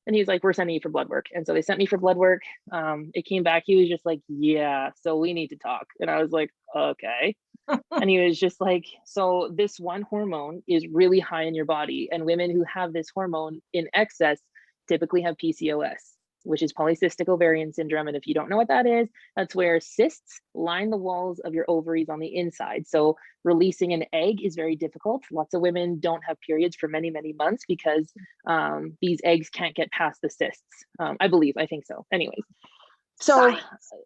And he's like, we're sending you for blood work. And so they sent me for blood work. It came back. He was just like, yeah, so we need to talk. And I was like, okay. And he was just like, so this one hormone is really high in your body. And women who have this hormone in excess typically have PCOS, which is polycystic ovarian syndrome. And if you don't know what that is, that's where cysts line the walls of your ovaries on the inside. So releasing an egg is very difficult. Lots of women don't have periods for many, many months because these eggs can't get past the cysts. I think so. Anyways. So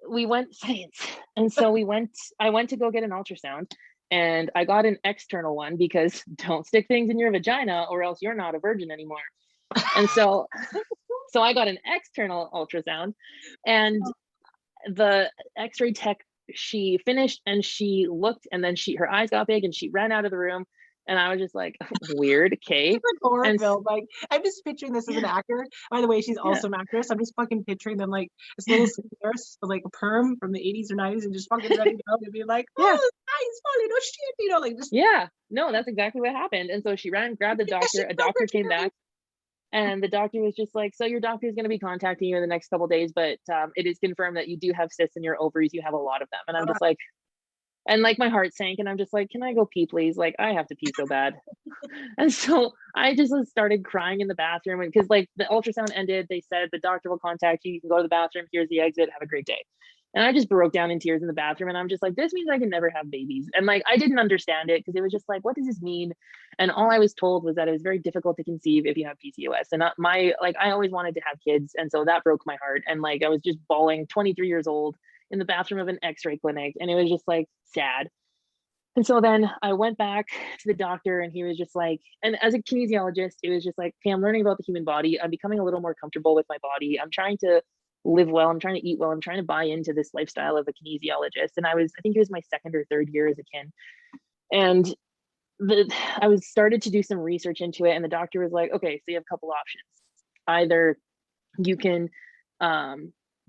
we went science. And so I went to go get an ultrasound and I got an external one because don't stick things in your vagina or else you're not a virgin anymore. And so I got an external ultrasound and the x-ray tech, she finished and she looked and then her eyes got big and she ran out of the room. And I was just like, weird, okay. Horror film. Like, I'm just picturing this as an actor. By the way, she's also an actress. I'm just fucking picturing them like this little nurse with like a perm from the 80s or 90s and just fucking running down and being like, oh, eyes falling, oh shit, you know, like just. Yeah, no, that's exactly what happened. And so she ran, grabbed the doctor. A doctor came back. And the doctor was just like, so your doctor is going to be contacting you in the next couple of days, but it is confirmed that you do have cysts in your ovaries. You have a lot of them. And I'm just like, and like my heart sank and I'm just like, can I go pee, please? Like I have to pee so bad. And so I just started crying in the bathroom because like the ultrasound ended. They said the doctor will contact you. You can go to the bathroom. Here's the exit. Have a great day. And I just broke down in tears in the bathroom and I'm just like, this means I can never have babies. And like, I didn't understand it because it was just like, what does this mean? And all I was told was that it was very difficult to conceive if you have PCOS. And I always wanted to have kids. And so that broke my heart. And like, I was just bawling, 23 years old in the bathroom of an x-ray clinic. And it was just like sad. And so then I went back to the doctor and he was just like, and as a kinesiologist, it was just like, okay, I'm learning about the human body. I'm becoming a little more comfortable with my body. I'm trying to live well. I'm trying to eat well. I'm trying to buy into this lifestyle of a kinesiologist. And I think it was my second or third year as a kin. And I was started to do some research into it. And the doctor was like, okay, so you have a couple options. Either you can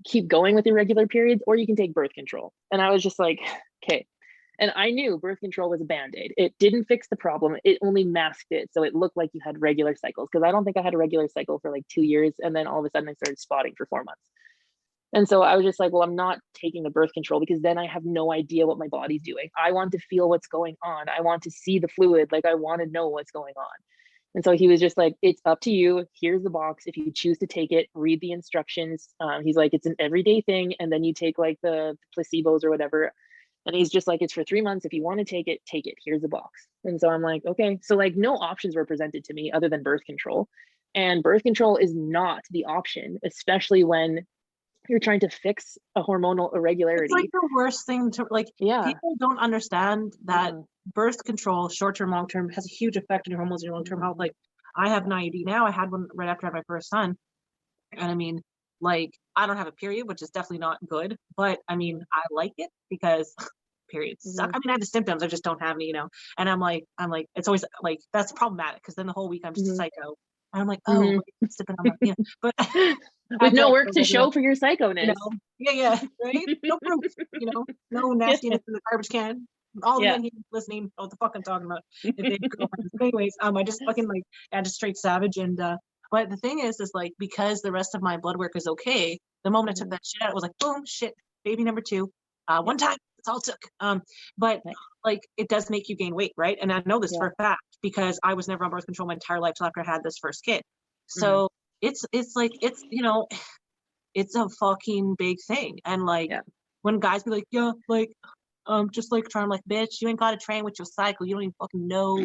keep going with irregular periods or you can take birth control. And I was just like, okay. And I knew birth control was a Band-Aid. It didn't fix the problem. It only masked it. So it looked like you had regular cycles because I don't think I had a regular cycle for like 2 years. And then all of a sudden I started spotting for 4 months. And so I was just like, well, I'm not taking the birth control because then I have no idea what my body's doing. I want to feel what's going on. I want to see the fluid. Like I want to know what's going on. And so he was just like, it's up to you. Here's the box. If you choose to take it, read the instructions. He's like, it's an everyday thing. And then you take like the placebos or whatever. And he's just like, it's for 3 months. If you want to take it, take it. Here's the box. And so I'm like, okay. So like no options were presented to me other than birth control. And birth control is not the option, especially when you're trying to fix a hormonal irregularity. It's like the worst thing to like. Yeah. People don't understand that birth control, short-term, long-term, has a huge effect on your hormones and your long-term health. Like I have an IUD now. I had one right after I had my first son. And I mean, like, I don't have a period, which is definitely not good. But I mean, I like it because periods suck. I mean, I have the symptoms. I just don't have any, you know. And I'm like, it's always like, that's problematic because then the whole week I'm just a psycho. And I'm like, oh, sipping on my, but with no work to show for your psychoness. You know? Yeah, right? No proof, you know, no nastiness in the garbage can. All the men here listening, know what the fuck I'm talking about. If they but anyways, I just fucking like, just straight savage. And but the thing is like, because the rest of my blood work is okay, the moment I took that shit out, it was like, boom, shit, baby number 2. One time, that's all it took. But like, it does make you gain weight, right? And I know this for a fact because I was never on birth control my entire life till after I had this first kid. So it's like, it's, you know, it's a fucking big thing. And like, when guys be like, yeah, like, just like trying like, bitch, you ain't got to train with your cycle. You don't even fucking know,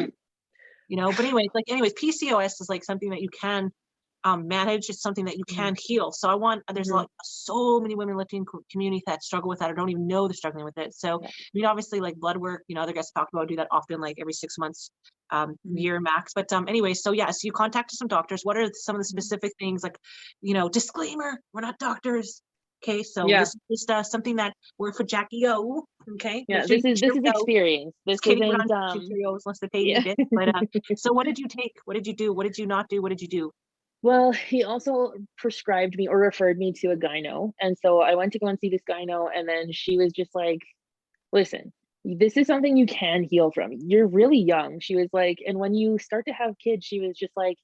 you know. But anyways, PCOS is like something that you can manage. It's something that you can heal. So there's so many women lifting community that struggle with that or don't even know they're struggling with it. So I mean, obviously, like blood work, other guests talk about do that often, like every 6 months, year max. But anyway, so yeah, so you contacted some doctors. What are some of the specific things, like, disclaimer, we're not doctors. Okay, so this is just something that we're for Jackie O. Okay, yeah, this is experience. This Katie put isn't on tutorials unless they paid me a bit. But so what did you take? What did you do? What did you not do? What did you do? Well, he also prescribed me or referred me to a gyno. And so I went to go and see this gyno, and then she was just like, listen, this is something you can heal from. You're really young. She was like, and when you start to have kids, she was just like,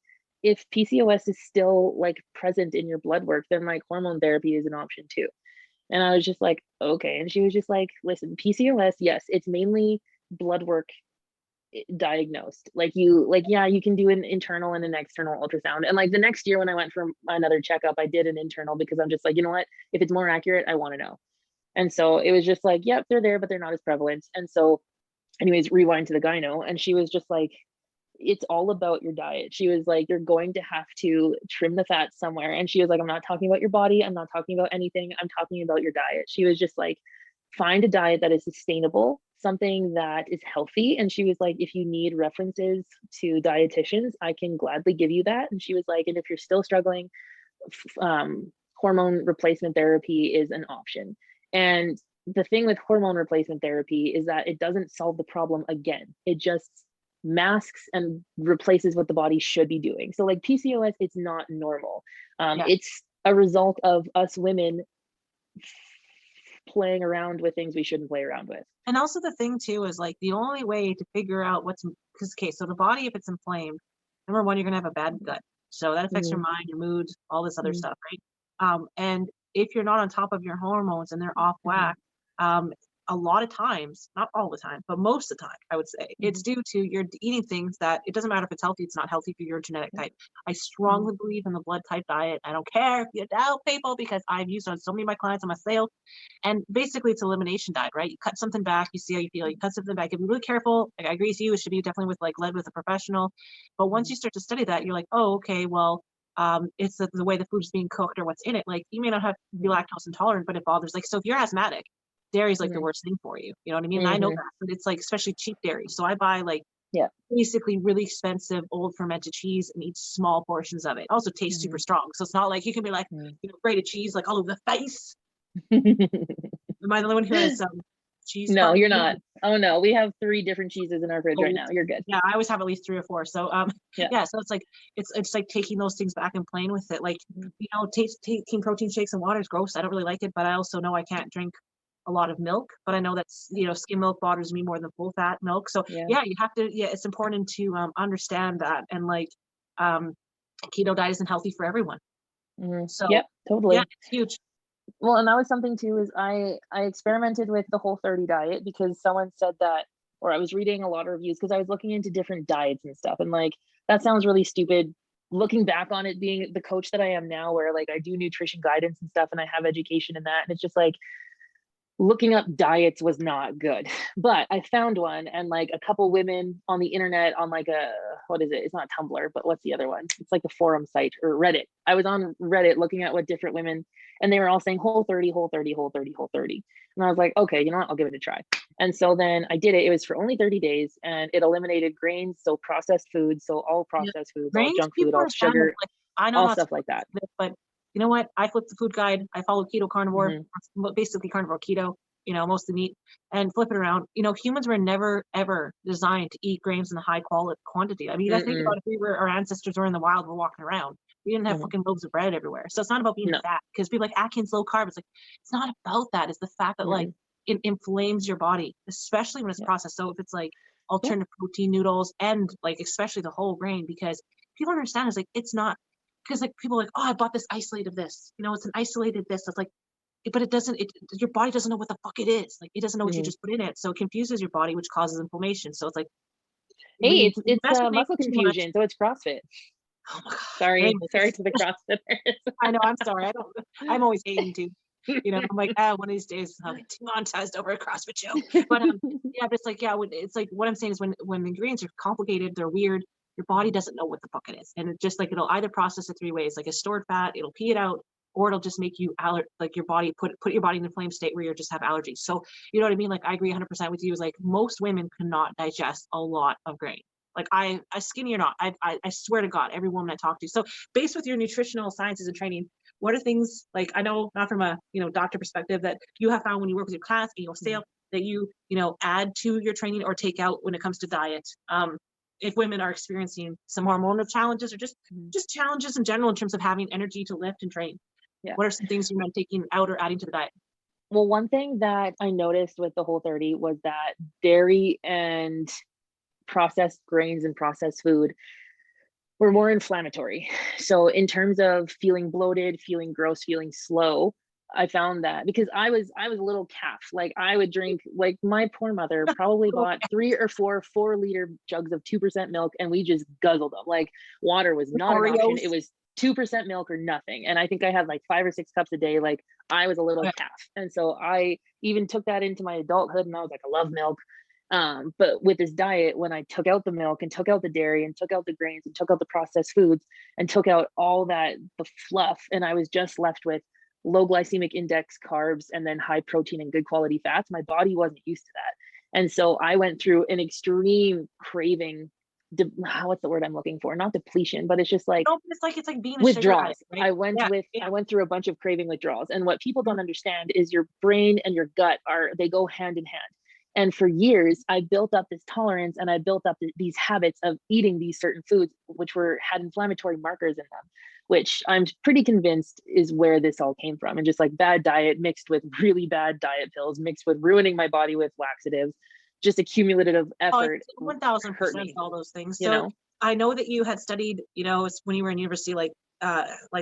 if PCOS is still like present in your blood work, then like hormone therapy is an option too. And I was just like, okay. And she was just like, listen, PCOS, yes, it's mainly blood work diagnosed. Yeah, you can do an internal and an external ultrasound. And like the next year when I went for another checkup, I did an internal because I'm just like, you know what, if it's more accurate, I want to know. And so it was just like, yep, they're there, but they're not as prevalent. And so anyways, rewind to the gyno, and she was just like, it's all about your diet. She was like, you're going to have to trim the fat somewhere. And she was like, I'm not talking about your body, I'm not talking about anything, I'm talking about your diet. She was just like, find a diet that is sustainable, something that is healthy. And she was like, if you need references to dietitians, I can gladly give you that. And she was like, and if you're still struggling, hormone replacement therapy is an option. And the thing with hormone replacement therapy is that it doesn't solve the problem again. It just masks and replaces what the body should be doing. So like PCOS, it's not normal. It's a result of us women playing around with things we shouldn't play around with. And also the thing too is like the only way to figure out so the body, if it's inflamed, number one, you're gonna have a bad gut. So that affects your mind, your mood, all this other stuff, right? And if you're not on top of your hormones and they're off whack, a lot of times, not all the time, but most of the time, I would say, it's due to you're eating things that it doesn't matter if it's healthy, it's not healthy for your genetic type. I strongly believe in the blood type diet. I don't care if you doubt people because I've used it on so many of my clients on my sale. And basically it's elimination diet, right? You cut something back, you see how you feel, you cut something back, you be really careful. Like, I agree with you, it should be definitely led with a professional. But once you start to study that, you're like, oh, okay, well, it's the way the food is being cooked or what's in it. Like, you may not be lactose intolerant, but it bothers, like, so if you're asthmatic, dairy is like the worst thing for you. You know what I mean? And I know that, but it's like, especially cheap dairy. So I buy like basically really expensive old fermented cheese and eat small portions of it. Also tastes super strong. So it's not like you can be like, grated cheese like all over the face. Am I the only one who has cheese? No, you're not. Oh no, we have 3 different cheeses in our fridge right now. You're good. Yeah, I always have at least 3 or 4. So so it's like it's like taking those things back and playing with it. Like, taking protein shakes and water is gross. I don't really like it, but I also know I can't drink a lot of milk, but I know that's, skim milk bothers me more than full fat milk. So you have to, it's important to understand that. And like, keto diet isn't healthy for everyone. So totally. Yeah, it's huge. Well, and that was something too, is I experimented with the Whole30 diet because someone said that, or I was reading a lot of reviews because I was looking into different diets and stuff. And like, that sounds really stupid. Looking back on it, being the coach that I am now, where like I do nutrition guidance and stuff and I have education in that. And it's just like, looking up diets was not good, but I found one, and like a couple women on the internet on like what is it? It's not Tumblr, but what's the other one? It's like a forum site, or Reddit. I was on Reddit looking at what different women, and they were all saying Whole30, Whole30, Whole30, Whole30. And I was like, okay, you know what? I'll give it a try. And so then I did it. It was for only 30 days and it eliminated grains. So processed foods. So all processed foods, all junk food, all sugar, all stuff like that. But you know what? I flipped the food guide. I follow keto carnivore, basically carnivore keto, mostly meat, and flip it around. Humans were never, ever designed to eat grains in a high quantity. I mean, I think about if our ancestors were in the wild, we're walking around. We didn't have fucking loaves of bread everywhere. So it's not about being fat, because people like Atkins low carb. It's like, it's not about that. It's the fact that like it inflames your body, especially when it's processed. So if it's like alternative protein noodles and like, especially the whole grain, because people understand it's like, it's not, because like people are like, oh, I bought this isolate of this, it's an isolated this. It's like, but it doesn't, your body doesn't know what the fuck it is. Like, it doesn't know what you just put in it. So it confuses your body, which causes inflammation. So it's like, hey, it's muscle confusion. So it's CrossFit. Oh my God. Sorry to the CrossFitters. I know, I'm sorry. I'm always hating too. I'm like, one of these days I'll get demonetized over a CrossFit show. But but it's like, it's like, what I'm saying is when the ingredients are complicated, they're weird, your body doesn't know what the fuck it is. And it just like, it'll either process it 3 ways, like a stored fat, it'll pee it out, or it'll just make you like your body put your body in the inflamed state where you just have allergies. So you know what I mean? Like I agree 100% with you. Is like most women cannot digest a lot of grain. Like I skinny or not, I swear to God, every woman I talk to. So based with your nutritional sciences and training, what are things like, I know not from a, you know, doctor perspective, that you have found when you work with your class and you'll sale that you know, add to your training or take out when it comes to diet? If women are experiencing some hormonal challenges or just challenges in general in terms of having energy to lift and train. Yeah. What are some things you might taking out or adding to the diet? Well, one thing that I noticed with the Whole30 was that dairy and processed grains and processed food were more inflammatory. So in terms of feeling bloated, feeling gross, feeling slow, I found that because I was a little calf. Like I would drink, like my poor mother probably bought 3 or 4 4-liter jugs of 2% milk, and we just guzzled them. Like water was not an option. It was 2% milk or nothing. And I think I had like 5 or 6 cups a day. Like I was a little calf. And so I even took that into my adulthood, and I was like, I love milk. But with this diet, when I took out the milk and took out the dairy and took out the grains and took out the processed foods and took out all that, the fluff, and I was just left with low glycemic index carbs and then high protein and good quality fats, my body wasn't used to that. And so I went through an extreme craving, what's the word I'm looking for? Not depletion, but it's just like, it's like being a withdrawals. Sugar addict, right? I went through a bunch of craving withdrawals. And what people don't understand is your brain and your gut they go hand in hand. And for years, I built up this tolerance, and I built up these habits of eating these certain foods, which had inflammatory markers in them, which I'm pretty convinced is where this all came from. And just like bad diet mixed with really bad diet pills, mixed with ruining my body with laxatives, just accumulative effort. 1000% all those things. So know? I know that you had studied, you know, when you were in university, like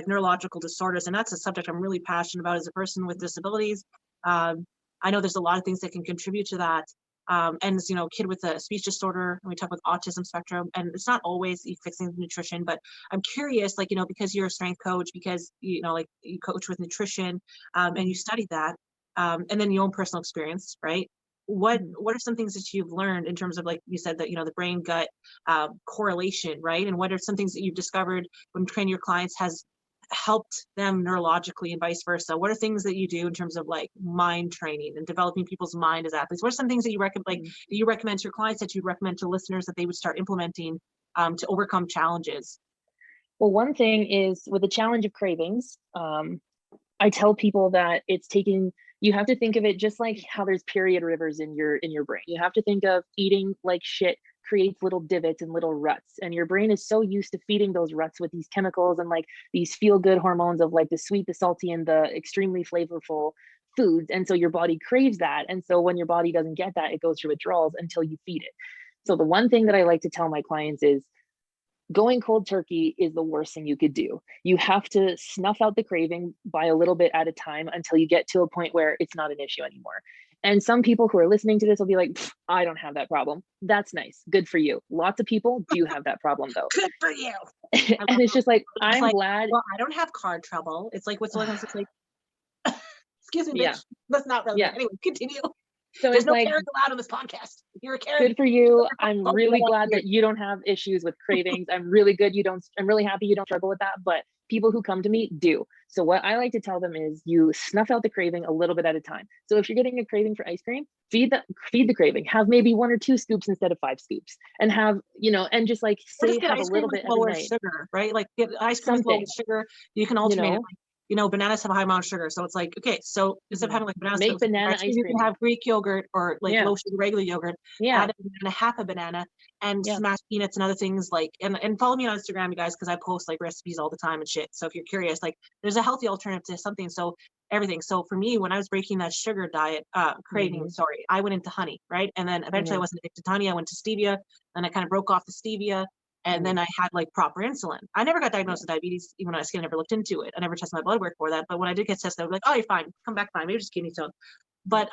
neurological disorders, and that's a subject I'm really passionate about as a person with disabilities. I know there's a lot of things that can contribute to that. And as you know, kid with a speech disorder, and we talk about autism spectrum, and it's not always fixing the nutrition, but I'm curious, like, you know, because you're a strength coach, because, you know, like you coach with nutrition, and you studied that, and then your own personal experience, right? What are some things that you've learned in terms of, like you said, that, you know, the brain gut correlation, right? And what are some things that you've discovered when training your clients has helped them neurologically and vice versa? What are things that you do in terms of like mind training and developing people's mind as athletes? What are some things that you recommend, like, that you recommend to your clients, that you'd recommend to listeners that they would start implementing to overcome challenges? Well, one thing is with the challenge of cravings, I tell people that you have to think of it just like how there's period rivers in your brain. You have to think of eating like shit creates little divots and little ruts, and your brain is so used to feeding those ruts with these chemicals and like these feel good hormones of like the sweet, the salty, and the extremely flavorful foods. And so your body craves that. And so when your body doesn't get that, it goes through withdrawals until you feed it. So the one thing that I like to tell my clients is going cold turkey is the worst thing you could do. You have to snuff out the craving by a little bit at a time until you get to a point where it's not an issue anymore. And some people who are listening to this will be like, I don't have that problem. That's nice. Good for you. Lots of people do have that problem though. Good for you. And it's just like, I'm glad. Well, I don't have car trouble. It's like, what's the one that's like, excuse me, bitch. Yeah. That's not relevant. Anyway, continue. So there's no like, Karen allowed on this podcast. You're a Karen. Good for you. I'm really glad that you don't have issues with cravings. I'm really happy you don't struggle with that, but people who come to me do. So what I like to tell them is you snuff out the craving a little bit at a time. So if you're getting a craving for ice cream, feed the craving. Have maybe 1 or 2 scoops instead of 5 scoops, and have, you know, and just like say have a little bit lower every night. Sugar, right? Like get ice cream with lower sugar. You can alternate it. Like, you know, bananas have a high amount of sugar. So it's like, okay, so instead of having like bananas, make banana ice cream. You can have Greek yogurt or like low sugar regular yogurt. Yeah. Add a banana, half a banana, and smash peanuts and other things like, and follow me on Instagram, you guys, because I post like recipes all the time and shit. So if you're curious, like there's a healthy alternative to something. So everything. So for me, when I was breaking that sugar diet, craving, I went into honey, right? And then eventually I wasn't addicted to honey. I went to stevia, and I kind of broke off the stevia. And then I had like proper insulin. I never got diagnosed with diabetes, even when I was skinny. I never looked into it. I never tested my blood work for that. But when I did get tested, I was like, oh, you're fine. Come back fine. Maybe just kidney stone. But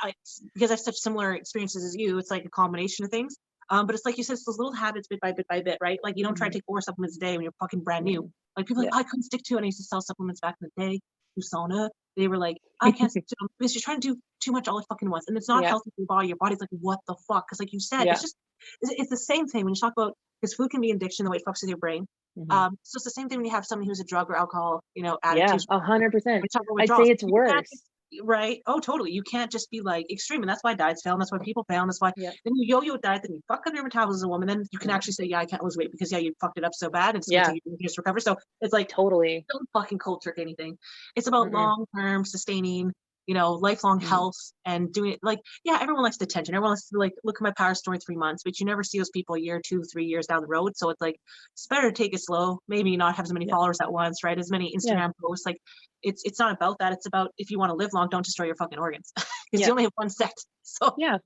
because I have such similar experiences as you, it's like a combination of things. But it's like you said, it's those little habits bit by bit, right? Like you don't try to take 4 supplements a day when you're fucking brand new. Like people are like, oh, I couldn't stick to it. And I used to sell supplements back in the day. Usana. They were like, I can't stick to them because you're trying to do too much all at fucking once. And it's not healthy for your body. Your body's like, what the fuck? Because like you said, it's just it's the same thing when you talk about, because food can be addiction, the way it fucks with your brain. So it's the same thing when you have somebody who's a drug or alcohol, addict. Yeah, When 100%. you talk about I'd say withdrawals, it's you can't worse. right? Oh, totally. You can't just be like extreme, and that's why diets fail, and that's why people fail, and that's why Yeah. then you yo-yo diet, then you fuck up your metabolism as a woman, then you can actually say, yeah, I can't lose weight because you fucked it up so bad, and it's gonna Yeah, take you years to recover. So it's like, totally. don't fucking cold trick anything. It's about Mm-mm. long-term sustaining, lifelong health and doing it. Like, yeah, everyone likes attention. Everyone likes to like look at my power store in 3 months, but you never see those people a year, 2, 3 years down the road. So it's like, it's better to take it slow, maybe not have as many followers at once, right? As many Yeah. Instagram posts. Like, it's not about that. It's about, if you want to live long, don't destroy your fucking organs because Yeah. you only have one set. So Yeah.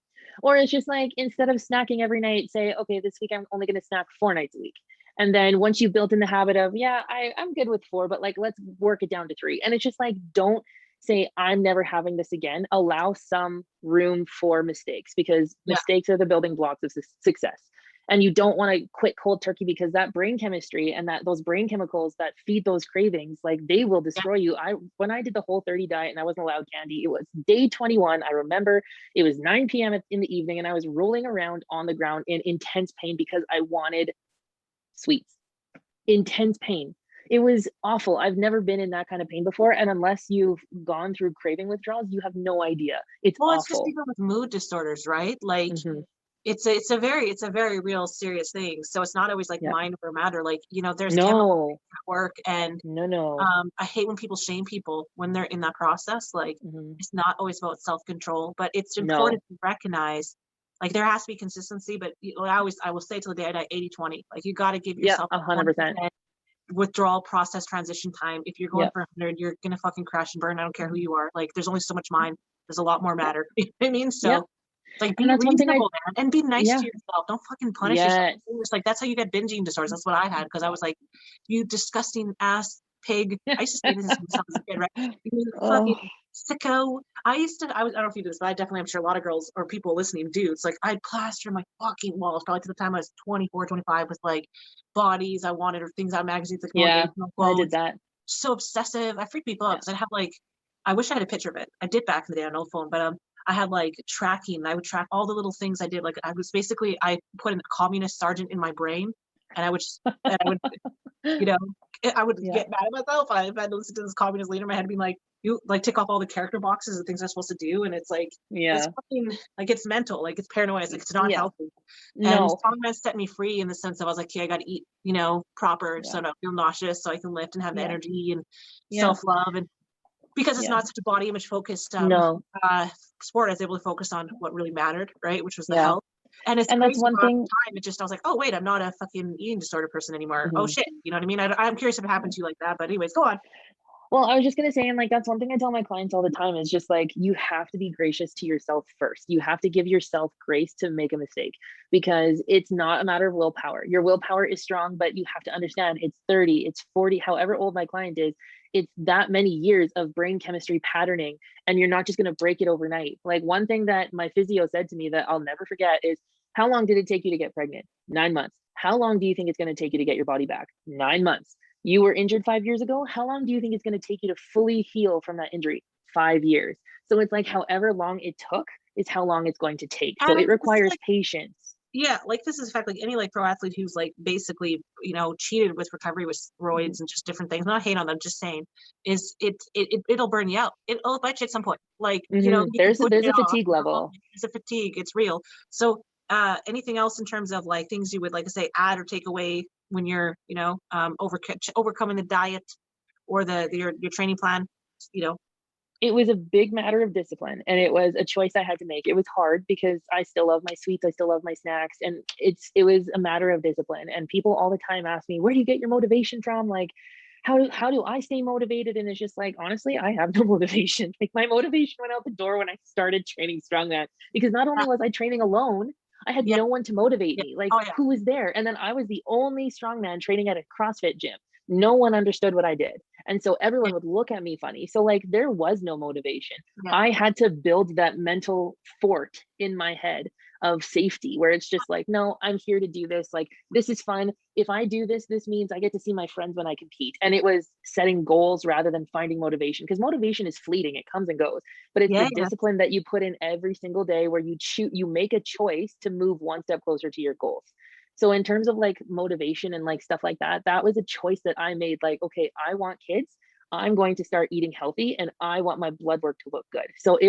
Or it's just like, instead of snacking every night, say, okay, this week I'm only going to snack 4 nights a week. And then once you've built in the habit of, yeah, I'm good with 4, but like, let's work it down to 3. And it's just like, don't say, I'm never having this again. Allow some room for mistakes, because yeah, mistakes are the building blocks of success. And you don't want to quit cold turkey, because that brain chemistry and those brain chemicals that feed those cravings, like, they will yeah, destroy you. When I did the Whole30 diet and I wasn't allowed candy, it was day 21. I remember it was 9 p.m. in the evening, and I was rolling around on the ground in intense pain because I wanted sweets. Intense pain. It was awful. I've never been in that kind of pain before. And unless you've gone through craving withdrawals, you have no idea. It's well, it's just awful. even with mood disorders, right? Like, Hmm. it's a very real serious thing. So it's not always like Yeah. mind over matter. Like, there's chemical No, at work, and no. I hate when people shame people when they're in that process. Like, Hmm. it's not always about self-control, but it's No. important to recognize, like, there has to be consistency, but I will say till the day I die, 80/20. Like, you got to give Yeah, yourself 100%. 20% withdrawal process transition time. If you're going Yep. for 100, you're going to fucking crash and burn. I don't care who you are. Like, there's only so much mind. There's a lot more Yep. matter. You know what I mean? Yep. So it's like, And be that's one thing reasonable, man, and be nice yeah. to yourself. Don't fucking punish yourself. Yes. It's like, that's how you get binge eating disorders. That's what I had, because I was like, you disgusting ass pig. I used to say this to myself as a kid, right? You fucking Oh, sicko. I don't know if you do this, but I definitely, I'm sure a lot of girls or people listening do. It's like, I'd plaster my fucking walls probably to the time I was 24, 25 with like bodies I wanted or things out of magazines, like yeah, motivational I did quotes. that. So obsessive. I freaked people out Yeah. because I'd have like, I wish I had a picture of it. I did back in the day on an old phone, but I had like tracking. I would track all the little things I did. Like, I put a communist sergeant in my brain, and I would, you know, I would Yeah. get mad at myself. I had to listen to this communist leader in my head being like, you like tick off all the character boxes and things I'm supposed to do. And it's like, it's Yeah. fucking, like, it's mental, like, it's paranoia. It's like, it's not Yeah. healthy. And No. strongman set me free in the sense of, I was like, okay, I got to eat, proper, so Yeah. I don't feel nauseous, so I can lift and have the Yeah. energy and Yeah. self-love. And because it's Yeah. not such a body image focused No. sport, I was able to focus on what really mattered, right? Which was the Yeah. health. And it's And that's crazy one how at the thing. time I was like, oh wait, I'm not a fucking eating disorder person anymore. Oh Mhm. shit, you know what I mean? I'm curious if it happened to you like that, but anyways, go on. Well, I was just gonna say, and like, that's one thing I tell my clients all the time, is just like, you have to be gracious to yourself first. You have to give yourself grace to make a mistake, because it's not a matter of willpower. Your willpower is strong, but you have to understand, it's 30, it's 40, however old my client is, it's that many years of brain chemistry patterning, and you're not just gonna break it overnight. Like, one thing that my physio said to me that I'll never forget is, how long did it take you to get pregnant? 9 months. How long do you think it's gonna take you to get your body back? 9 months. You were injured 5 years ago. How long do you think it's going to take you to fully heal from that injury? 5 years. So it's like, however long it took is how long it's going to take. So it And this is requires like, patience. yeah, like, this is a fact, like any like pro athlete who's like basically, cheated with recovery with Mhm. steroids and just different things. Not hate on them, just saying, is it'll burn you out. It'll bite you at some point. Like, you can push There's it a off. fatigue level. It's a fatigue, it's real. So anything else in terms of like things you would like to say add or take away when you're, overcoming the diet or your training plan, you know? It was a big matter of discipline, and it was a choice I had to make. It was hard because I still love my sweets, I still love my snacks, and it was a matter of discipline. And people all the time ask me, where do you get your motivation from? Like, how do I stay motivated? And it's just like, honestly, I have no motivation. Like, my motivation went out the door when I started training strongman, because not only Uh, was I training alone, I had yeah, no one to motivate yeah. me. Like, Oh yeah. who was there? And then I was the only strongman training at a CrossFit gym. No one understood what I did. And so Yeah. everyone would look at me funny. So like, there was no motivation. Yeah. I had to build that mental fort in my head of safety, where it's just like, no, I'm here to do this. Like, this is fun. If I do this, this means I get to see my friends when I compete. And it was setting goals rather than finding motivation, because motivation is fleeting. It comes and goes, but it's Yeah, the discipline that you put in every single day where you make a choice to move one step closer to your goals. So in terms of like motivation and like stuff like that, that was a choice that I made. Like, okay, I want kids. I'm going to start eating healthy, and I want my blood work to look good. So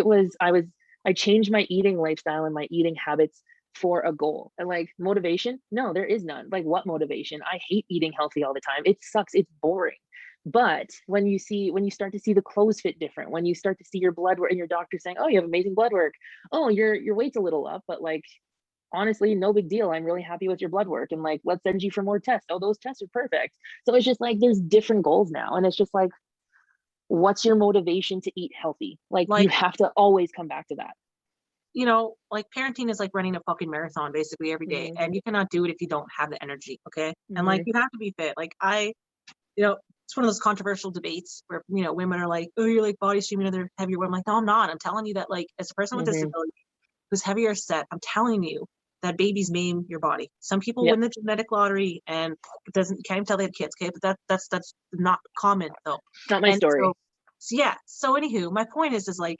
I changed my eating lifestyle and my eating habits for a goal. And like motivation, no, there is none. Like, what motivation? I hate eating healthy all the time. It sucks. It's boring. But when you start to see the clothes fit different, when you start to see your blood work and your doctor saying, oh, you have amazing blood work. Oh, your weight's a little up, but like, honestly, no big deal. I'm really happy with your blood work. And like, let's send you for more tests. Oh, those tests are perfect. So it's just like, there's different goals now. And it's just like, what's your motivation to eat healthy? Like, you have to always come back to that. Like parenting is like running a fucking marathon basically every day, and you cannot do it if you don't have the energy. Okay. And like, you have to be fit. Like it's one of those controversial debates where, women are like, oh, you're like body shaming other heavier women. I'm like, no, I'm not. I'm telling you that, like, as a person with disability who's heavier set, I'm telling you that babies maim your body. Some people win the genetic lottery and can't even tell they have kids. Okay. But that's not common though. Not my story. So anywho, my point is like,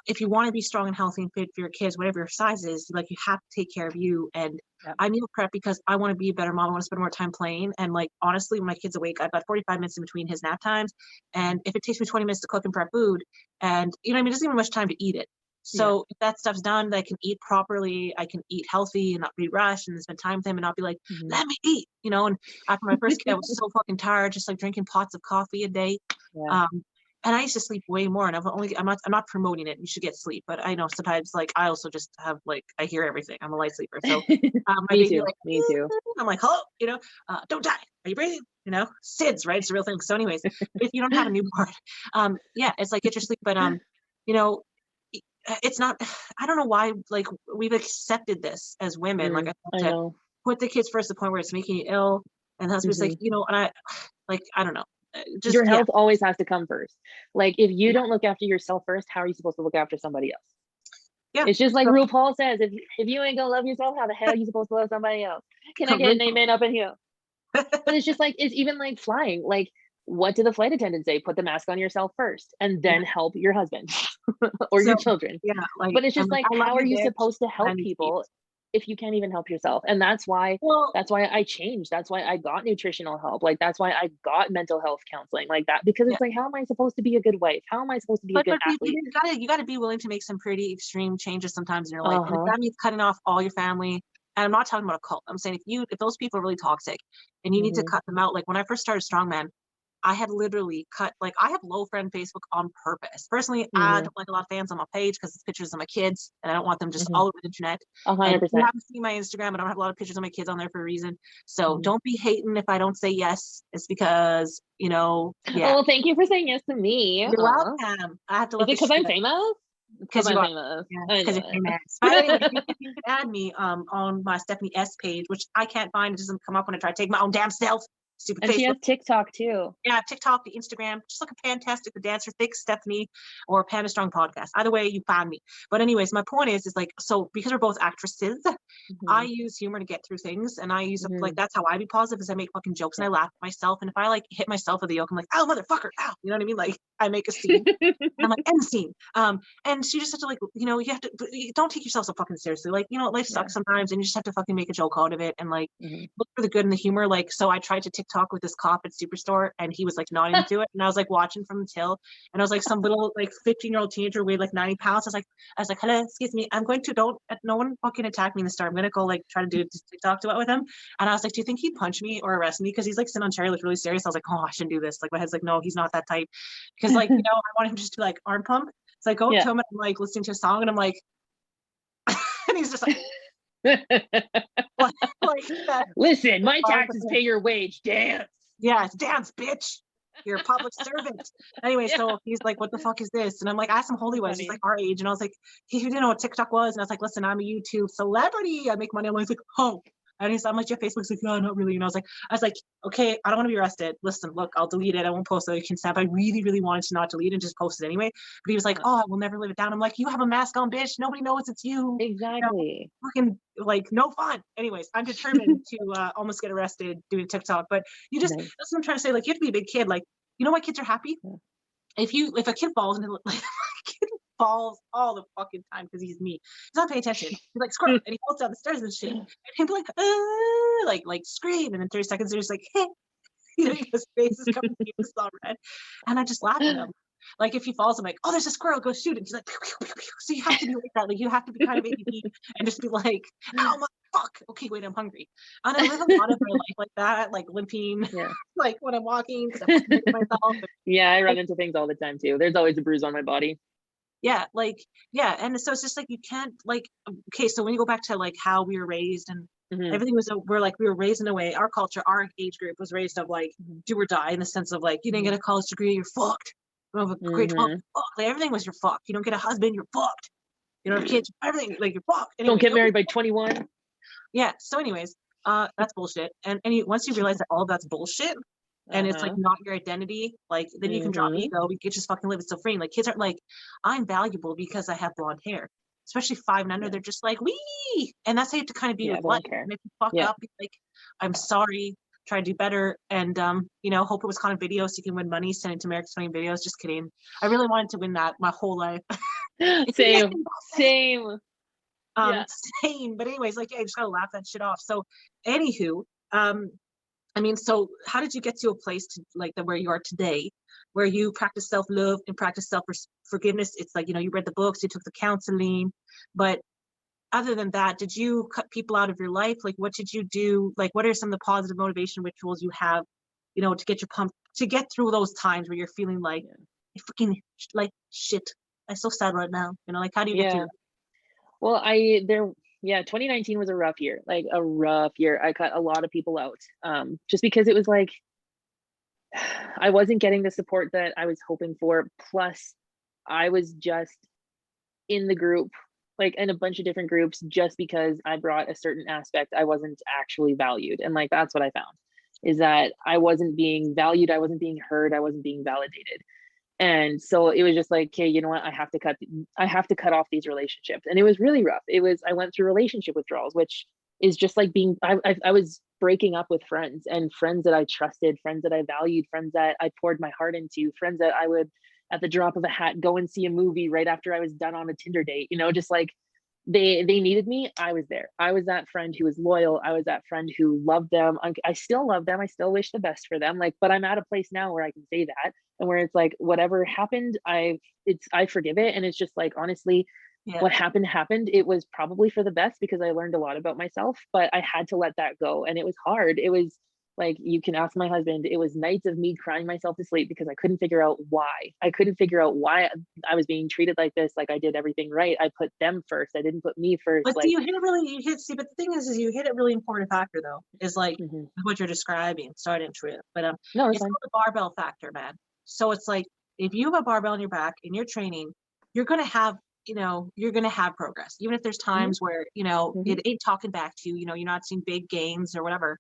if you want to be strong and healthy and fit for your kids, whatever your size is, like, you have to take care of you. And I meal prep because I want to be a better mom. I want to spend more time playing. And like, honestly, when my kid's awake, I've got 45 minutes in between his nap times. And if it takes me 20 minutes to cook and prep food, and it doesn't even much time to eat it. So if that stuff's done, I can eat properly, I can eat healthy and not be rushed and spend time with him and not be like, let me eat, and after my first kid, I was so fucking tired, just like drinking pots of coffee a day. And I used to sleep way more, and I'm not promoting it. You should get sleep, but I know sometimes, like, I also just have, like, I hear everything. I'm a light sleeper. So my baby, like, me too. I'm like, hello, don't die. Are you breathing? SIDS, right? It's a real thing. So anyways, if you don't have a newborn, it's like, get your sleep. But it's not, I don't know why, like, we've accepted this as women. Like, I have to put the kids first to the point where it's making you ill. And the husband's like, and I don't know. Just your health always has to come first. Like, if you don't look after yourself first, how are you supposed to look after somebody else? It's just like RuPaul says, if you ain't gonna love yourself, how the hell are you supposed to love somebody else? Can I get an amen up in here? But it's just like, it's even like flying. Like, what did the flight attendant say? Put the mask on yourself first, and then help your husband or your children. But it's just like, how are you supposed to help people if you can't even help yourself? And that's why I changed. That's why I got nutritional help. Like, that's why I got mental health counseling, like that, because it's like, how am I supposed to be a good wife? How am I supposed to be a good athlete? You gotta be willing to make some pretty extreme changes sometimes in your life. And if that means cutting off all your family, and I'm not talking about a cult, I'm saying if those people are really toxic and you need to cut them out. Like, when I first started Strongman, I had literally cut, like, I have low friend Facebook on purpose. Personally, I don't like a lot of fans on my page because it's pictures of my kids, and I don't want them just all over the internet. 100%. You haven't seen my Instagram, I don't have a lot of pictures of my kids on there for a reason. So don't be hating if I don't say yes. It's because, Oh, well, thank you for saying yes to me. You're welcome. I have to love it because I'm famous? Because I'm famous. Because you're famous. But anyway, you can add me on my Stephanie S page, which I can't find. It doesn't come up when I try to take my own damn self. Stupid and Facebook. She has TikTok too. Yeah, TikTok, the Instagram. Just look at Fantastic the Dancer, Thick Stephanie, or Panda Strong Podcast. Either way, you find me. But anyways, my point is like, so because we're both actresses, I use humor to get through things, and I use like, that's how I be positive, is I make fucking jokes and I laugh at myself. And if I like hit myself with a yoke, I'm like, oh motherfucker, ow, you know what I mean? Like, I make a scene. And I'm like, end scene. And so you just have to, like, you have to, don't take yourself so fucking seriously. Like, life sucks sometimes, and you just have to fucking make a joke out of it and like look for the good and the humor. Like, so I tried to TikTok with this cop at Superstore, and he was like not into it, and I was like watching from the till, and I was like, some little like 15-year-old teenager weighed like 90 pounds. I was like, hello, excuse me, no one fucking attack me in the store. I'm gonna go like try to do TikTok to it with him. And I was like, do you think he'd punch me or arrest me? Because he's like sitting on chair, like really serious. I was like, oh, I shouldn't do this. Like, my head's like, no, he's not that type. Because like, I want him just to like arm pump. So I go to him and I'm like listening to a song, and I'm like, and he's just like, listen, my taxes pay your wage, dance. Yeah, dance, bitch. You're a public servant. Anyway, so he's like, what the fuck is this? And I'm like, I asked him who he was. He's like our age. And I was like, he didn't know what TikTok was. And I was like, listen, I'm a YouTube celebrity. I make money. And he's like, oh. And I'm like, your Facebook's like, no, not really. And I was like, okay, I don't want to be arrested. Listen, look, I'll delete it. I won't post it. You can snap. I really, really wanted to not delete it and just post it anyway. But he was like, oh, I will never live it down. I'm like, you have a mask on, bitch. Nobody knows it's you. Exactly. Fucking like no fun. Anyways, I'm determined to almost get arrested doing TikTok. But you just, Nice. that's what I'm trying to say. Like, you have to be a big kid. Like, you know why kids are happy? Yeah. If a kid falls into like kid falls all the fucking time because he's me. He's not paying attention. He's like squirrel, and he falls down the stairs and shit. And he'll be like scream, and in 30 seconds there's like, hey, you know, his face is coming, it's all red, and I just laugh at him. Like if he falls, I'm like, oh, there's a squirrel, go shoot it. He's like, pew, pew, pew, pew. So you have to be like that. Like you have to be kind of ADD and just be like, oh my fuck. Okay, wait, I'm hungry. And I live a lot of my life like that, like limping, like when I'm walking because I'm hitting myself. Yeah, I run into things all the time too. There's always a bruise on my body. Yeah, like and so it's just like you can't like okay, so when you go back to like how we were raised and everything was we were raised in a way, our culture, our age group was raised of like do or die in the sense of like you didn't get a college degree, you're fucked. You have a grade 12, like everything was you're fucked. You don't get a husband, you're fucked. You don't have kids, everything like you're fucked. Anyways, don't get married by 21. Yeah. So anyways, that's bullshit. And once you realize that all that's bullshit and it's like not your identity, like then you can drop ego, you can just fucking live it so free. Like kids aren't like, I'm valuable because I have blonde hair. Especially 5 and under, they're just like, wee. And that's how you have to kind of be with life. And if you fuck up, be like, I'm sorry, try to do better. And you know, hope it was kind of videos so you can win money, send it to America's Funny Videos. Just kidding. I really wanted to win that my whole life. Same. Same. But anyways, like I just gotta laugh that shit off. So anywho, I mean, so how did you get to a place to like where you are today, where you practice self-love and practice self-forgiveness? It's like, you know, you read the books, you took the counseling, but other than that, did you cut people out of your life? Like, what did you do? Like, what are some of the positive motivation rituals you have, you know, to get your pump, to get through those times where you're feeling like, I freaking like shit. I'm so sad right now. You know, like, how do you get through it? Well, 2019 was a rough year, like a rough year. I cut a lot of people out, just because it was like, I wasn't getting the support that I was hoping for. Plus I was just in the group, like in a bunch of different groups, just because I brought a certain aspect, I wasn't actually valued. And like, that's what I found, is that I wasn't being valued. I wasn't being heard. I wasn't being validated. And so it was just like, okay, you know what? I have to cut off these relationships. And it was really rough. I went through relationship withdrawals, which is just like I was breaking up with friends, and friends that I trusted, friends that I valued, friends that I poured my heart into, friends that I would, at the drop of a hat, go and see a movie right after I was done on a Tinder date, you know, just like they needed me. I was there. I was that friend who was loyal. I was that friend who loved them. I still love them. I still wish the best for them. Like, but I'm at a place now where I can say that, and where it's like, whatever happened, I forgive it. And it's just like, honestly, what happened. It was probably for the best, because I learned a lot about myself, but I had to let that go. And it was hard. It was like, you can ask my husband, it was nights of me crying myself to sleep because I couldn't figure out why. I I was being treated like this, like I did everything right. I put them first. I didn't put me first. But see, but the thing is you hit a really important factor though, is like what you're describing. Sorry to interrupt, but no, it's called the barbell factor, man. So it's like, if you have a barbell on your back and you're training, you're going to have, you know, you're going to have progress. Even if there's times where, you know, it ain't talking back to you, you know, you're not seeing big gains or whatever.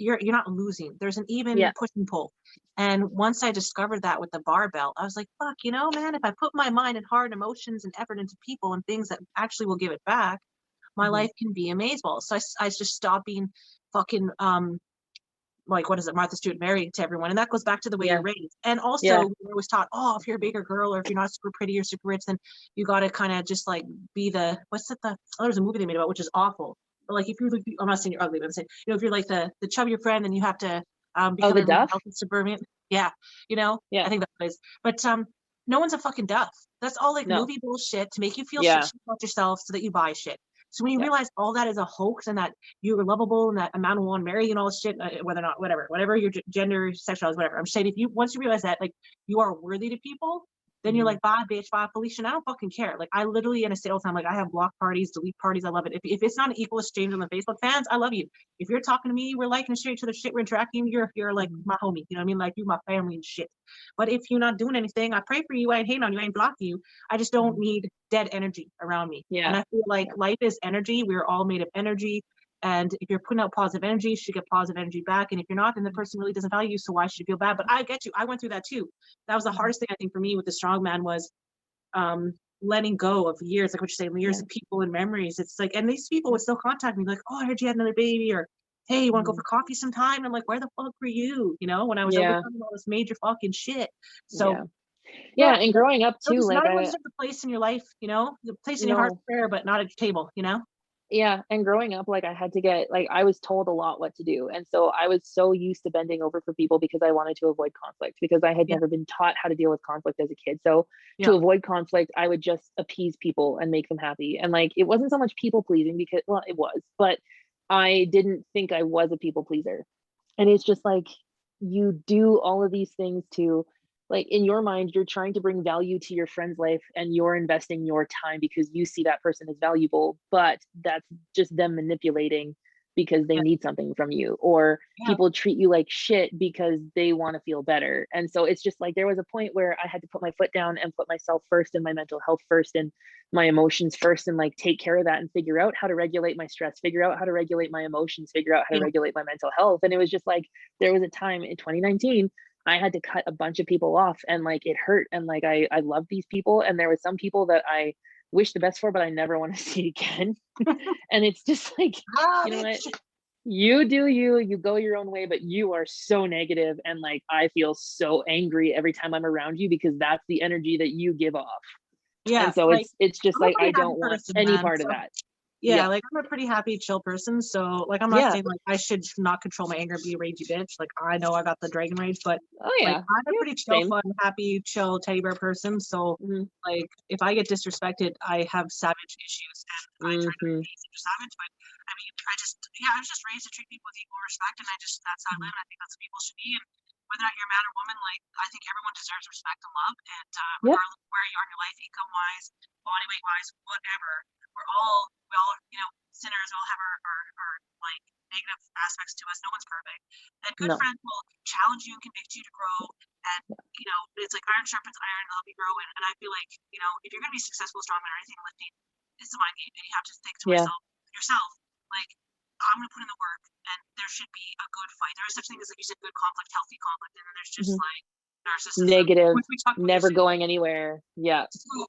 You're not losing. There's an even push and pull. And once I discovered that with the barbell, I was like, fuck, you know, man, if I put my mind and heart, emotions and effort into people and things that actually will give it back, my life can be amazing. So I just stopped being fucking, like, what is it, Martha Stewart married to everyone. And that goes back to the way you're raised. And also we were always taught, oh, if you're a bigger girl, or if you're not super pretty or super rich, then you got to kind of just like be there's a movie they made about, which is awful. Like, if you're, I'm not saying you're ugly, but I'm saying, you know, if you're like the chubbier friend, then you have to become the duff? suburban. Yeah, you know, I think that's what it is. But no one's a fucking duff. That's all like movie bullshit to make you feel shit about yourself so that you buy shit. So when you realize all that is a hoax, and that you're lovable, and that a man will want to marry you and all this shit, whether or not, whatever your gender, sexuality, whatever. I'm saying, once you realize that, like, you are worthy to people, then you're like, bye, bitch, bye, Felicia. And I don't fucking care. Like, I literally, and I say all the time, like, I have block parties, delete parties. I love it. If it's not an equal exchange on the Facebook fans, I love you. If you're talking to me, we're liking and sharing each other's shit, we're interacting, you're like my homie. You know what I mean? Like, you my family and shit. But if you're not doing anything, I pray for you. I ain't hating on you. I ain't blocking you. I just don't need dead energy around me. And I feel like life is energy. We're all made of energy. And if you're putting out positive energy, you should get positive energy back. And if you're not, then the person really doesn't value you. So why should you feel bad? But I get you. I went through that too. That was the hardest thing, I think, for me with the strongman was letting go of years, like what you say, years of people and memories. It's like, and these people would still contact me like, oh, I heard you had another baby, or hey, you want to go for coffee sometime? I'm like, where the fuck were you? You know, when I was overcoming all this major fucking shit. So yeah, and growing up too, like not everyone deserves a place in your life, you know, the place in your heart prayer, but not at your table, you know. Yeah, and growing up, like I had to get, like I was told a lot what to do, and so I was so used to bending over for people because I wanted to avoid conflict, because I had never been taught how to deal with conflict as a kid. So to avoid conflict, I would just appease people and make them happy. And like it wasn't so much people pleasing, because well, it was, but I didn't think I was a people pleaser. And it's just like you do all of these things to, like in your mind, you're trying to bring value to your friend's life and you're investing your time because you see that person as valuable, but that's just them manipulating because they need something from you, or people treat you like shit because they want to feel better. And so it's just like there was a point where I had to put my foot down and put myself first and my mental health first and my emotions first, and like take care of that and figure out how to regulate my stress, figure out how to regulate my emotions, figure out how to regulate my mental health. And it was just like there was a time in 2019 I had to cut a bunch of people off, and like it hurt, and like I love these people, and there were some people that I wish the best for, but I never want to see again. And it's just like, you know what, you do you go your own way, but you are so negative, and like I feel so angry every time I'm around you because that's the energy that you give off. And so like, it's just I'm a like I pretty happy don't want person, any man. part of So, that. like I'm a pretty happy, chill person. So like I'm not saying like I should not control my anger, be a ragey bitch. Like I know I got the dragon rage, but like I'm a pretty chill, fun, happy, chill teddy bear person. So like if I get disrespected, I have savage issues, and I try to be savage. But I mean, I was just raised to treat people with equal respect, and that's how I live. And I think that's what people should be. And whether or not you're a man or woman, like I think everyone deserves respect and love. And regardless of where you are in your life, income wise, body weight wise, whatever, we all, you know, sinners. We all have our like negative aspects to us. No one's perfect. And good friends will challenge you and convict you to grow. And you know, it's like iron sharpens iron, and help you grow. And I feel like, you know, if you're gonna be successful, strongman, or anything lifting, it's a mind game, and you have to think to yourself, like I'm gonna put in the work, and there should be a good fight. There is such thing as, like you said, good conflict, healthy conflict, and then there's just like narcissism, negative, which we talked about never going anywhere.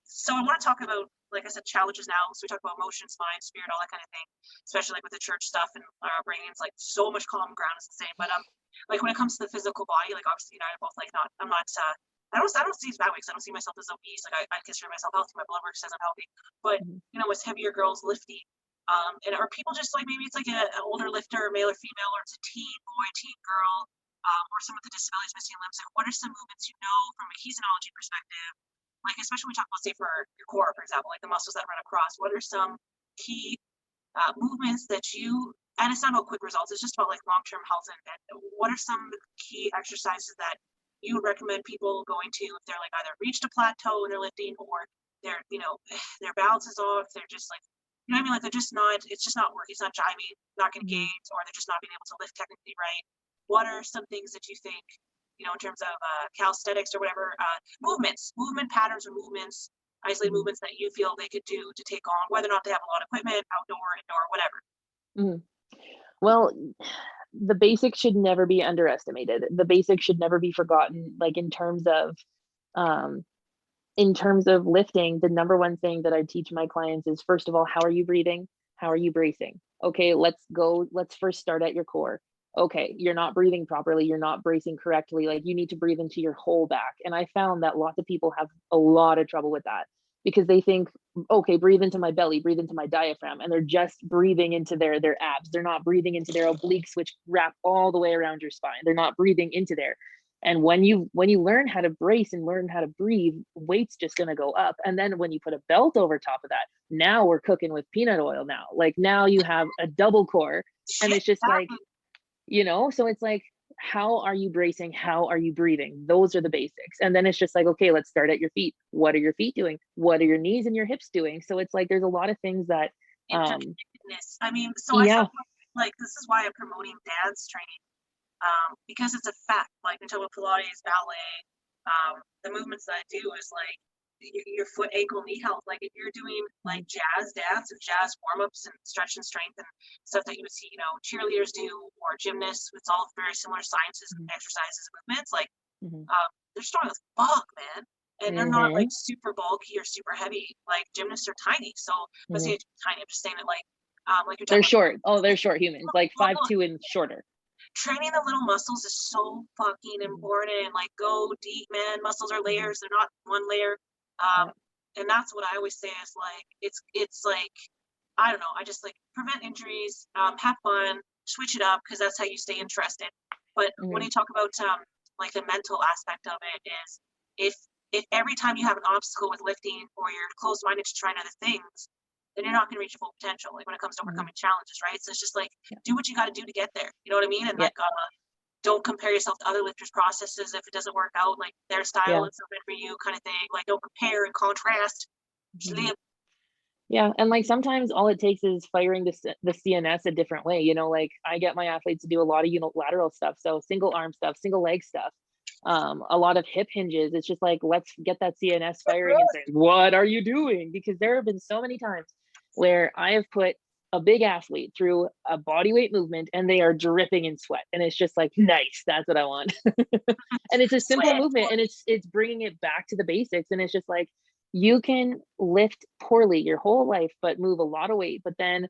So I want to talk about, like I said, challenges now. So we talk about emotions, mind, spirit, all that kind of thing, especially like with the church stuff and our upbringing. It's like so much common ground is the same. But like when it comes to the physical body, like obviously you and I are both like I don't see it bad way, because I don't see myself as obese. Like I consider myself healthy. My blood work says I'm healthy. But you know, it's heavier girls lifting. And are people just like, maybe it's like an older lifter, male or female, or it's a teen boy, teen girl, or someone with the disabilities, missing limbs. Like, what are some movements you know from a kinesiology perspective? Like, especially when we talk about, say, for your core, for example, like the muscles that run across, what are some key movements that you, and it's not about quick results, it's just about like long-term health, and what are some key exercises that you would recommend people going to if they're like either reached a plateau in their lifting, or they're, you know, their balance is off, they're just like, you know what I mean? Like they're just not, it's just not working, it's not jiving, not getting gains, or they're just not being able to lift technically right. What are some things that you think, you know, in terms of calisthenics or whatever, movement patterns or movements, isolated movements that you feel they could do to take on, whether or not they have a lot of equipment, outdoor, indoor, whatever? Well, the basics should never be underestimated. The basics should never be forgotten. Like in terms of lifting, the number one thing that I teach my clients is, first of all, how are you breathing? How are you bracing? Okay, let's first start at your core. Okay, you're not breathing properly, you're not bracing correctly, like you need to breathe into your whole back. And I found that lots of people have a lot of trouble with that, because they think, okay, breathe into my belly, breathe into my diaphragm, and they're just breathing into their abs. They're not breathing into their obliques, which wrap all the way around your spine. They're not breathing into there. And when you learn how to brace and learn how to breathe, weight's just going to go up. And then when you put a belt over top of that, now we're cooking with peanut oil. Now, like now you have a double core, and it's just like, you know, so it's like, how are you bracing? How are you breathing? Those are the basics. And then it's just like, okay, let's start at your feet. What are your feet doing? What are your knees and your hips doing? So it's like, there's a lot of things that, interconnectedness. I mean, so I feel like this is why I'm promoting dance training, because it's a fact. Like until with Pilates, ballet, the movements that I do is like, your foot, ankle, knee health. Like if you're doing like jazz dance and jazz warm-ups and stretch and strength and stuff that you would see, you know, cheerleaders do or gymnasts, it's all very similar sciences, exercises, movements. Like they're strong as fuck, man. And they're not like super bulky or super heavy. Like gymnasts are tiny. So let's say tiny. I'm just saying it like you're they're talking short. Oh, they're short humans, like 5'2" and shorter. Training the little muscles is so fucking important. Like go deep, man. Muscles are layers. They're not one layer. And that's what I always say is like, it's like, I don't know. I just like prevent injuries, have fun, switch it up. Cause that's how you stay interested. But when you talk about, like the mental aspect of it is if every time you have an obstacle with lifting or you're closed-minded to trying other things, then you're not going to reach your full potential. Like when it comes to overcoming challenges, right? So it's just like, do what you got to do to get there. You know what I mean? And like, don't compare yourself to other lifters' processes. If it doesn't work out, like their style, it's not good for you kind of thing. Like don't compare and contrast. Just live. Yeah. And like sometimes all it takes is firing the CNS a different way. You know, like I get my athletes to do a lot of unilateral stuff. So single arm stuff, single leg stuff, a lot of hip hinges. It's just like, let's get that CNS firing and say, what are you doing? Because there have been so many times where I have put a big athlete through a body weight movement and they are dripping in sweat. And it's just like, nice, that's what I want. And it's a simple movement and it's bringing it back to the basics. And it's just like, you can lift poorly your whole life, but move a lot of weight, but then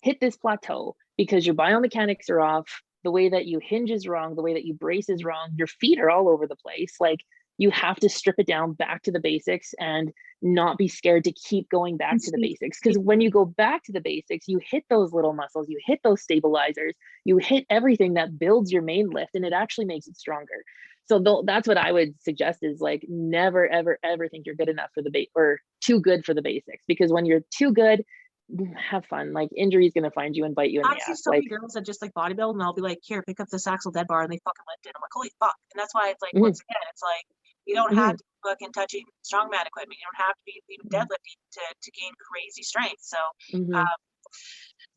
hit this plateau because your biomechanics are off, the way that you hinge is wrong, the way that you brace is wrong, your feet are all over the place. Like you have to strip it down back to the basics and not be scared to keep going back to the basics. Because when you go back to the basics, you hit those little muscles, you hit those stabilizers, you hit everything that builds your main lift and it actually makes it stronger. So that's what I would suggest is like, never, ever, ever think you're good enough for the or too good for the basics, because when you're too good, have fun. Like injury is going to find you and bite you in the ass. I see so many girls that just like bodybuild and I'll be like, here, pick up this axle dead bar and they fucking lift it. I'm like, holy fuck. And that's why it's like, once again, it's like, you don't have to be fucking touching strongman equipment. You don't have to be even deadlifting to gain crazy strength. So,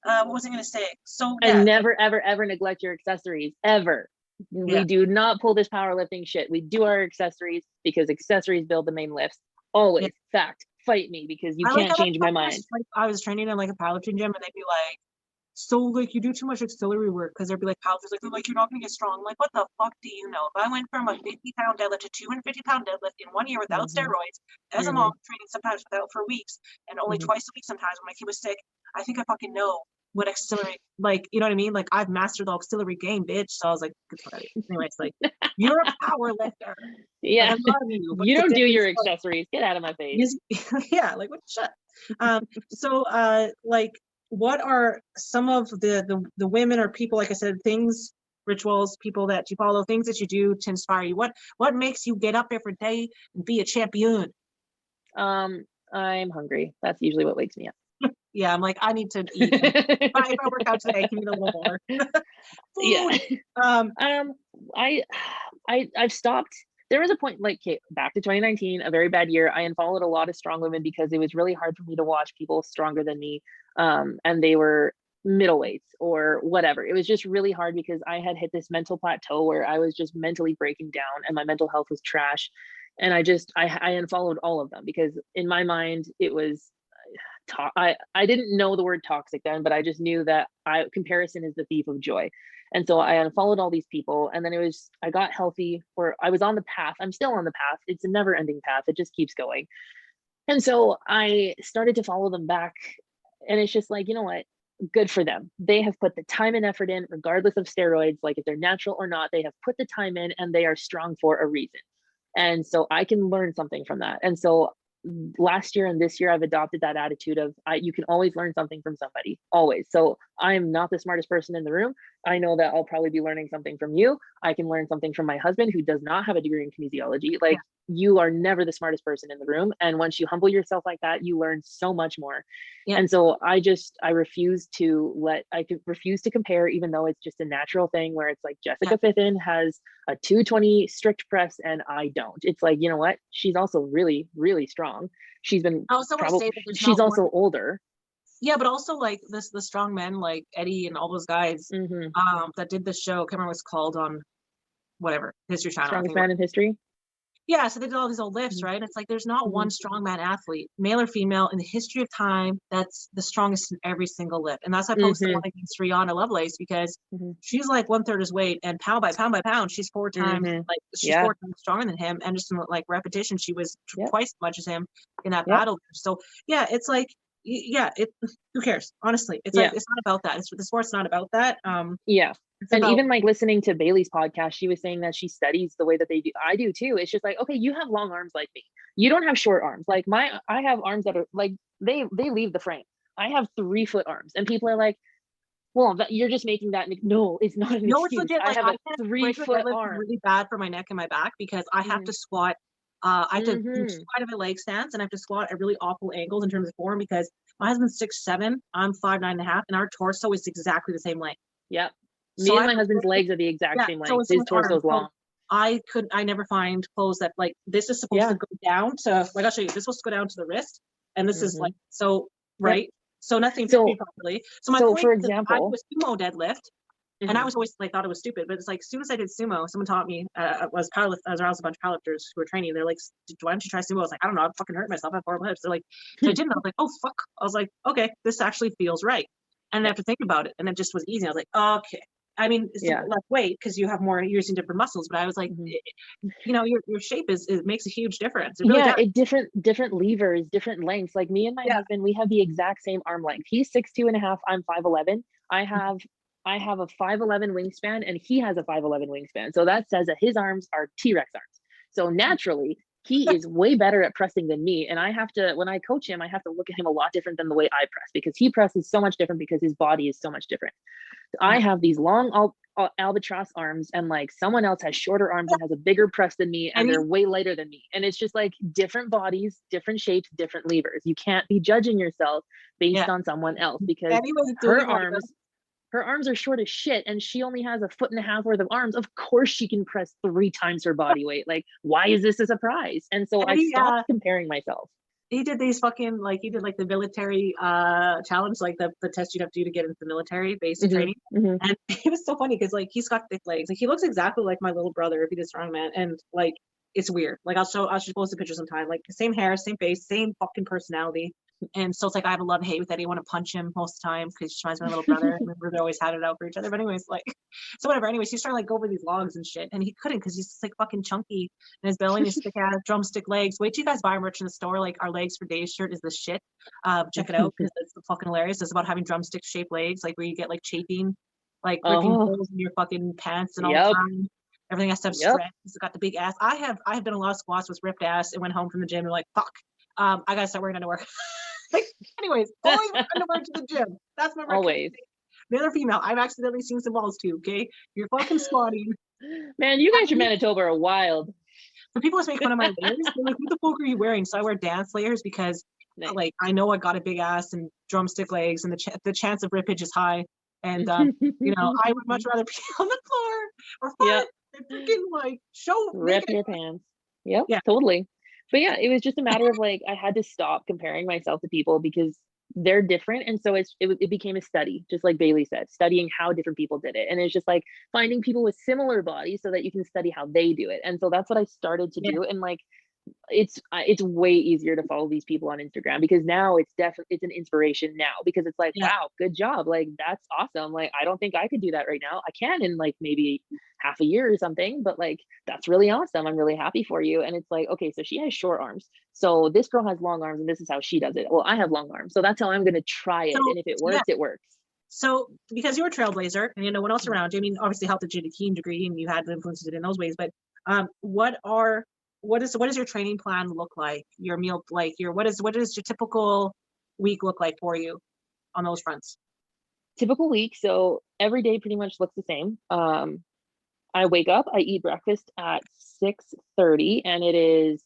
what was I going to say? So, and never, ever, ever neglect your accessories, ever. We do not pull this powerlifting shit. We do our accessories because accessories build the main lifts. Always. Fact. Fight me because you can't change my mind. Like, I was training in like a powerlifting gym and they'd be like, so like you do too much auxiliary work, because they'd be like powerlifters, like you're not gonna get strong. I'm like, what the fuck do you know? If I went from a 50-pound deadlift to 250-pound deadlift in 1 year without steroids, as a mom training sometimes without for weeks and only twice a week sometimes when my kid was sick, I think I fucking know what auxiliary, like, you know what I mean? Like I've mastered the auxiliary game, bitch. So I was like, good fuck out of you. Anyways, like you're a power lifter. Yeah. Like, I love you, but you don't do your accessories. Get out of my face. Yeah, like what shut. So like what are some of the women or people, like I said, things, rituals, people that you follow, things that you do to inspire you? What makes you get up every day and be a champion? I'm hungry. That's usually what wakes me up. Yeah, I'm like, I need to eat. If I work out today, I can eat a little more. I've stopped. There was a point, like, back to 2019, a very bad year. I unfollowed a lot of strong women because it was really hard for me to watch people stronger than me. And they were middleweights or whatever. It was just really hard because I had hit this mental plateau where I was just mentally breaking down and my mental health was trash. And I unfollowed all of them because in my mind, it was, I didn't know the word toxic then, but I just knew that comparison is the thief of joy. And so I unfollowed all these people, and then I got healthy, or I was on the path. I'm still on the path. It's a never ending path. It just keeps going. And so I started to follow them back, and it's just like, you know what? Good for them. They have put the time and effort in, regardless of steroids, like if they're natural or not, they have put the time in and they are strong for a reason. And so I can learn something from that. And so last year and this year, I've adopted that attitude of you can always learn something from somebody, always. So I'm not the smartest person in the room. I know that I'll probably be learning something from you. I can learn something from my husband, who does not have a degree in kinesiology. Like, you are never the smartest person in the room. And once you humble yourself like that, you learn so much more. And so I refuse to compare, even though it's just a natural thing where it's like Jessica Fithin has a 220 strict press and I don't. It's like, you know what? She's also really, really strong. She's been she's also older. Yeah, but also like the strong men like Eddie and all those guys that did the show. I can't remember what it's called on whatever History Channel. Strongest Man in History. Yeah, so they did all these old lifts, right? It's like there's not one strongman athlete, male or female, in the history of time that's the strongest in every single lift. And that's why I posted one against Rihanna Lovelace, because she's like 1/3 his weight, and pound by pound, she's four times stronger than him. And just in like repetition, she was twice as much as him in that battle. So yeah, it's like who cares? Honestly, it's like it's not about that. The sport's not about that. And even like listening to Bailey's podcast, she was saying that she studies the way that they do. I do too. It's just like, okay, you have long arms like me. You don't have short arms. Like I have arms that are like, they leave the frame. I have 3-foot arms, and people are like, well, you're just making that. No, it's not an No, excuse. it's legit. I Like, have a 3-foot arm. really bad for my neck and my back, because I have to squat. I have to do quite a bit leg stance, and I have to squat at really awful angles in terms of form, because my husband's 6'7", I'm 5'9.5", and our torso is exactly the same length. Yep. Me and my husband's legs are the exact same length. His torso is long. I never find clothes that, like, this is supposed to go down to, like, I'll show you, this is supposed to go down to the wrist, and this is like, so, right? So nothing fits me properly. So my point, for is, example, I do a sumo deadlift, and I was always like, thought it was stupid, but it's like, as soon as I did sumo, someone taught me, I was around a bunch of powerlifters who were training. They're like, why don't you try sumo? I was like, I don't know, I fucking hurt myself. I have horrible hips. They're like, so I didn't. I was like, oh fuck. I was like, okay, this actually feels right. And I have to think about it, and it just was easy. I was like, okay. I mean, it's less weight because you have more, you're using different muscles, but I was like, you know, your shape it makes a huge difference. It really does. It different levers, different lengths. Like me and my husband, we have the exact same arm length. He's 6'2.5", I'm 5'11". I have a 5'11" wingspan, and he has a 5'11" wingspan. So that says that his arms are T-Rex arms. So naturally, he is way better at pressing than me. And I have to, when I coach him, I have to look at him a lot different than the way I press, because he presses so much different because his body is so much different. I have these long albatross arms, and like someone else has shorter arms and has a bigger press than me, and they're way lighter than me. And it's just like different bodies, different shapes, different levers. You can't be judging yourself based on someone else, because her arms are short as shit, and she only has 1.5 foot worth of arms. Of course she can press 3 times her body weight. Like, why is this a surprise? And so I stopped comparing myself. He did these fucking, like, he did like the military challenge, like the test you'd have to do to get into the military basic training. And it was so funny because, like, he's got thick legs. Like, he looks exactly like my little brother if he did strongman. And like, it's weird. Like, I'll just post a picture sometime. Like, same hair, same face, same fucking personality. And so it's like I have a love hate with Eddie. I want to punch him most of the time because he reminds me of my little brother. They always had it out for each other. But anyways, like, so whatever. Anyways, he's trying to like go over these logs and shit, and he couldn't because he's just like fucking chunky, and his belly and his thick ass drumstick legs. Wait till you guys buy merch in the store. Like, our legs for days shirt is the shit. Check it out because it's fucking hilarious. It's about having drumstick shaped legs, like where you get like chafing, like ripping holes in your fucking pants and all the time. Everything has to have strength. It's got the big ass. I have done a lot of squats with ripped ass and went home from the gym and like, fuck, I gotta start wearing underwear. Anyways, always underwear to the gym. That's my always. Male or female, I've accidentally seen some balls too. Okay, you're fucking squatting. Man, you guys from Manitoba are wild. So people always make fun of my layers. They're like, what the fuck are you wearing? So I wear dance layers because, like, I know I got a big ass and drumstick legs, and the chance of rippage is high. And you know, I would much rather be on the floor or fart than freaking like rip your pants. Yeah, totally. But yeah, it was just a matter of like, I had to stop comparing myself to people because they're different. And so it became a study, just like Bailey said, studying how different people did it. And it's just like finding people with similar bodies so that you can study how they do it. And so that's what I started to do. And like, it's way easier to follow these people on Instagram because now it's an inspiration now because it's like, wow, good job. Like, that's awesome. Like, I don't think I could do that right now. I can in like maybe half a year or something, but like, that's really awesome. I'm really happy for you. And it's like, okay, so she has short arms. So this girl has long arms and this is how she does it. Well, I have long arms. So that's how I'm going to try it. And if it works, it works. So because you're a trailblazer and you know what else around you, I mean, obviously helped to a keen degree and you had the influences in those ways, but what does your training plan look like? Your meal, like what does your typical week look like for you on those fronts? Typical week. So every day pretty much looks the same. I wake up, I eat breakfast at 6:30 and it is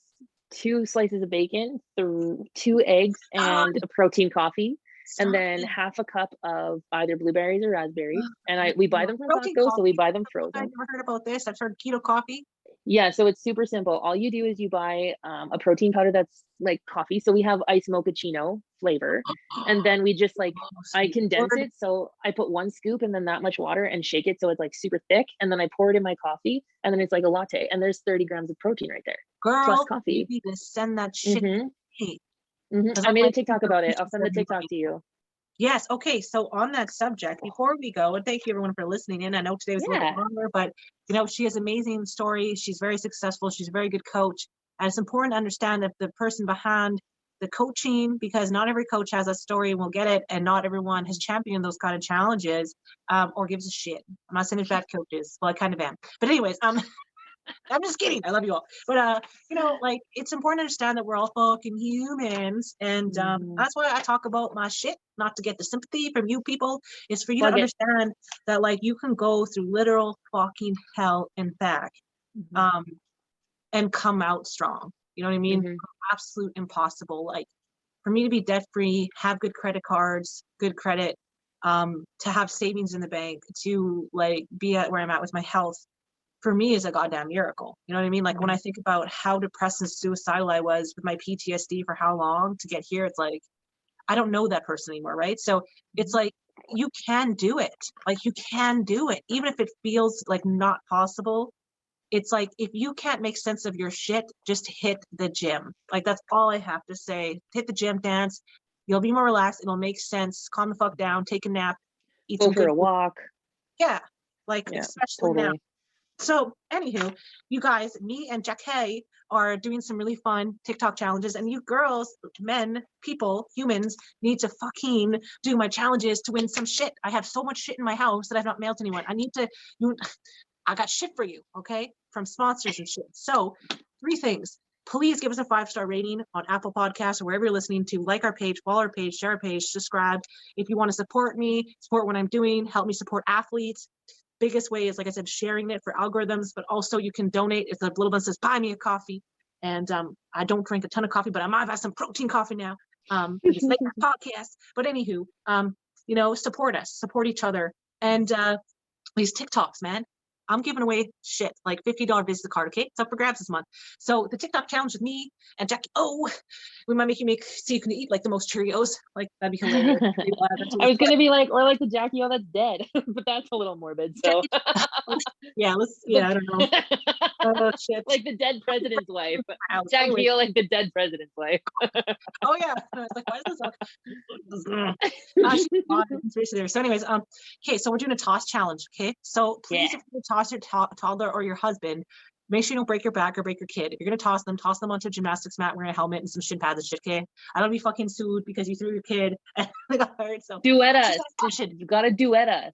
2 slices of bacon, 2 eggs and a protein coffee. And then half a cup of either blueberries or raspberries. And we buy them from Costco, so we buy them frozen. I've never heard about this. I've heard keto coffee. Yeah, so it's super simple. All you do is you buy a protein powder that's like coffee. So we have iced mochaccino flavor. And then we just like, I condense it. So I put 1 scoop and then that much water and shake it so it's like super thick. And then I pour it in my coffee and then it's like a latte. And there's 30 grams of protein right there. girl, coffee. you need to send that shit to me. I made a TikTok about it. I'll send the TikTok to you. Yes. Okay. So on that subject, before we go, and thank you everyone for listening in. I know today was a little bit longer, but she has an amazing story. She's very successful. She's a very good coach. And it's important to understand that the person behind the coaching, because not every coach has a story and will get it. And not everyone has championed those kind of challenges or gives a shit. I'm not saying there's bad coaches. Well, I kind of am. But anyways, I'm just kidding. I love you all. But, it's important to understand that we're all fucking humans. And that's why I talk about my shit, not to get the sympathy from you people. It's for you to understand that, you can go through literal fucking hell and back and come out strong. You know what I mean? Absolute impossible. For me to be debt free, have good credit cards, good credit, to have savings in the bank, to be at where I'm at with my health, for me is a goddamn miracle. You know what I mean? When I think about how depressed and suicidal I was with my PTSD for how long to get here, it's I don't know that person anymore, right? So it's you can do it. You can do it. Even if it feels not possible, it's if you can't make sense of your shit, just hit the gym. That's all I have to say. Hit the gym, dance. You'll be more relaxed. It'll make sense. Calm the fuck down, take a nap, go for a walk. Yeah. Especially now. So anywho, you guys, me and Jackie are doing some really fun TikTok challenges, and you girls, men, people, humans need to fucking do my challenges to win some shit. I have so much shit in my house that I've not mailed to anyone. I got shit for you, okay? From sponsors and shit. So 3 things. Please give us a 5-star rating on Apple Podcasts or wherever you're listening to. Like our page, follow our page, share our page, subscribe. If you want to support me, support what I'm doing, help me support athletes. Biggest way is, like I said, sharing it for algorithms, but also you can donate. It's a little bit that says buy me a coffee. And I don't drink a ton of coffee, but I might have some protein coffee now. It's like a podcast. But anywho, support us, support each other. And these TikToks, man. I'm giving away shit, $50 Visa card, okay? It's up for grabs this month. So the TikTok challenge with me and Jackie, we might make you so you can eat the most Cheerios. That'd be hilarious. I was gonna be or the Jackie that's dead, but that's a little morbid. So I don't know. Oh shit. The dead president's wife. Jackie the dead president's wife. Oh yeah. I was why is this there? So anyways, okay, so we're doing a toss challenge. Okay. So please, if you toss your toddler or your husband, make sure you don't break your back or break your kid. If you're gonna toss them onto a gymnastics mat wearing a helmet and some shin pads and shit, okay? I don't be fucking sued because you threw your kid and they got hurt. So duet us. You gotta duet us.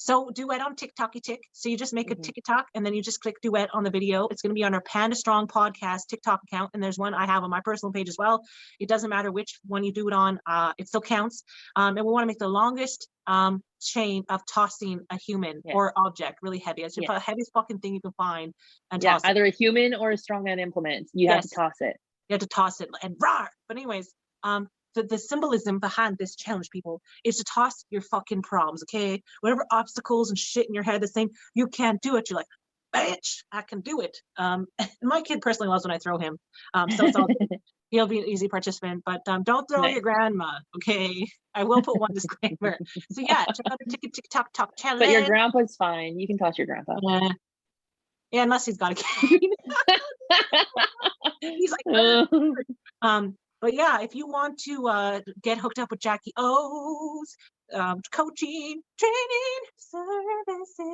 So duet on TikTok. So you just make a TikTok and then you just click duet on the video. It's going to be on our Panda Strong podcast TikTok account. And there's one I have on my personal page as well. It doesn't matter which one you do it on. It still counts. And we want to make the longest chain of tossing a human or object really heavy. It's the heaviest fucking thing you can find and toss it. Either a human or a strongman implement. You have to toss it. You have to toss it and roar. But anyways, the symbolism behind this challenge, people, is to toss your fucking problems, okay? Whatever obstacles and shit in your head that's saying you can't do it, you're like, bitch, I can do it. My kid personally loves when I throw him. So it's all good. He'll be an easy participant, but don't throw your grandma, okay? I will put one disclaimer. So check out the TikTok challenge. But your grandpa's fine. You can toss your grandpa. Yeah, unless he's got a kid. He's but yeah, if you want to get hooked up with Jackie O's coaching, training, services.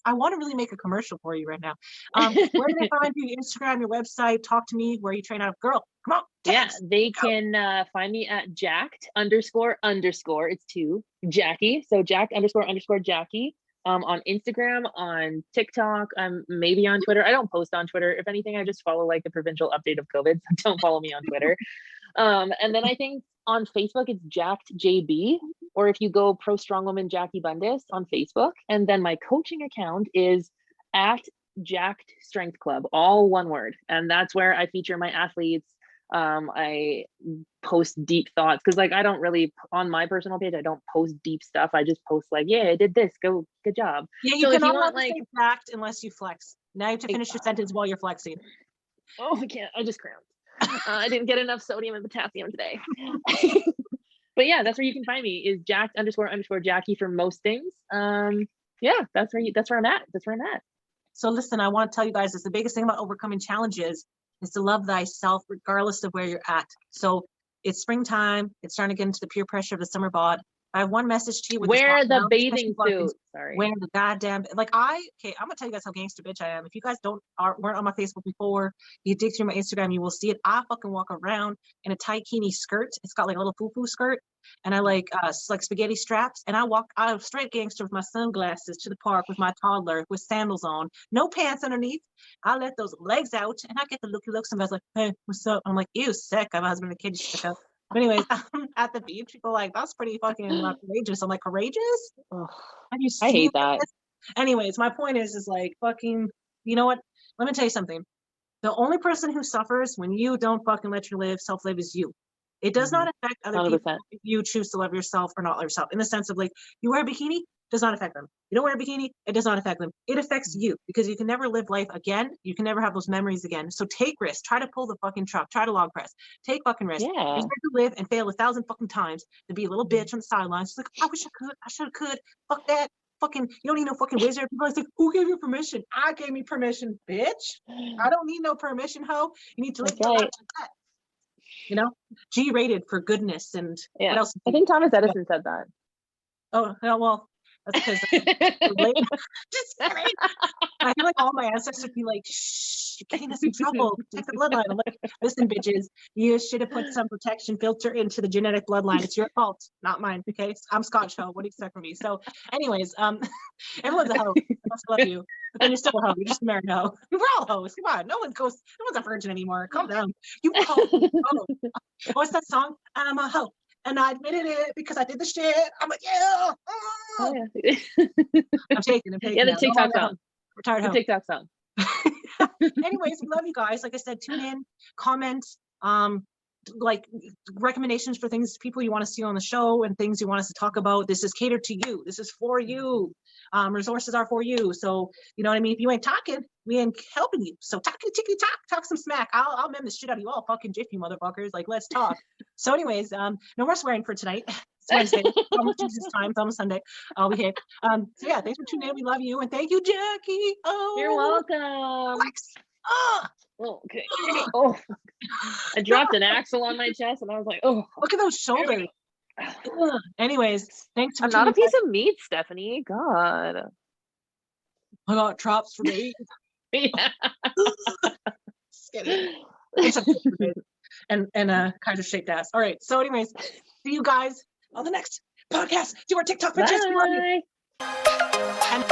I want to really make a commercial for you right now. Where can I find you? Your Instagram, your website, talk to me, where you train out of. Girl, come on. They can find me at jacked __ it's 2 Jackie. So jacked __ Jackie. On Instagram, on TikTok, maybe on Twitter. I don't post on Twitter. If anything, I just follow the provincial update of COVID. So don't follow me on Twitter. And then I think on Facebook, it's Jacked JB, or if you go Pro Strongwoman Jackie Bundis on Facebook. And then my coaching account is at Jacked Strength Club, all one word. And that's where I feature my athletes. I post deep thoughts because I don't really, on my personal page, I don't post deep stuff. I just post I did this, good job. Yeah, you can not say fact unless you flex. Now you have to finish your sentence while you're flexing. Oh, I can't. I just cramped. I didn't get enough sodium and potassium today. But yeah, that's where you can find me, is jacked __ Jackie for most things. That's where I'm at. So listen, I want to tell you guys, it's the biggest thing about overcoming challenges is to love thyself regardless of where you're at. So it's springtime. It's starting to get into the peer pressure of the summer bod. I have one message to you with Wear this the lockdown, bathing especially suit. Sorry. wearing the goddamn, like okay, I'm gonna tell you guys how gangster bitch I am. If you guys weren't on my Facebook before, you dig through my Instagram, you will see it. I fucking walk around in a tight bikini skirt. It's got like a little poo-poo skirt, and I like spaghetti straps, and I walk out of straight gangster with my sunglasses to the park with my toddler with sandals on, no pants underneath. I let those legs out, and I get the looky looks. Somebody's like, "Hey, what's up?" I'm like, "Ew, sick." I have a husband and a kid. You stuck up. But anyways, at the beach, people are like, "That's pretty fucking courageous." I'm like, "Courageous? Ugh, Have you I seen hate that. this?" Anyways, my point is like, fucking, you know what? Let me tell you something. The only person who suffers when you don't fucking let your self-live is you. It does not affect other people 100%. if you choose to love yourself or not love yourself. In the sense of like, you wear a bikini, does not affect them. You don't wear a bikini, it does not affect them. It affects you because you can never live life again. You can never have those memories again. So take risks. Try to pull the fucking truck. Try to log press. Take fucking risks. Yeah. It's better to live and fail 1,000 fucking times than be a little bitch on the sidelines. It's like, I wish I could. I should have could. Fuck that. Fucking, you don't need no fucking wizard. People are like, who gave you permission? I gave me permission, bitch. I don't need no permission, ho. You need to live your life like that. You know, G-rated for goodness. And Yeah. what else? I think Thomas Edison said that. Oh, well, that's because just kidding. I feel like all my ancestors be like, shh, you're getting us in trouble. Protect the bloodline. I'm like, listen, bitches, you should have put some protection filter into the genetic bloodline. It's your fault, not mine. Okay, I'm Scotch ho. What do you expect from me? So, anyways, everyone's a hoe. I also love you, but then you're still a hoe. You're just a married hoe. We're all hoes. Come on, no one's a virgin anymore. Calm down. You hoe. What's that song? I'm a hoe. And I admitted it because I did the shit. I'm like, yeah. Oh, yeah. I'm taking. Yeah, the now. TikTok song. Retired The home. TikTok song. Anyways, we love you guys. Like I said, tune in, comment, like recommendations for things, people you want to see on the show and things you want us to talk about. This is catered to you. This is for you. Resources are for you. So, you know what I mean? If you ain't talking, we ain't helping you. So talk some smack. I'll mem the shit out of you all fucking jiff, you motherfuckers. Like, let's talk. So anyways, no more swearing for tonight. It's Wednesday. Almost Jesus time. It's almost Sunday. I'll behave. So yeah, thanks for tuning in. We love you. And thank you, Jackie. Oh, You're welcome. Flex. Okay. Oh, I dropped an axle on my chest and I was like, oh. Look at those shoulders. Anyways, thanks for I'm not a tuning piece of meat, Stephanie. God. I got traps for days. Yeah. and Kaiser shaped ass. All right. So anyways, see you guys on the next podcast. Do our TikTok pictures. Bye. And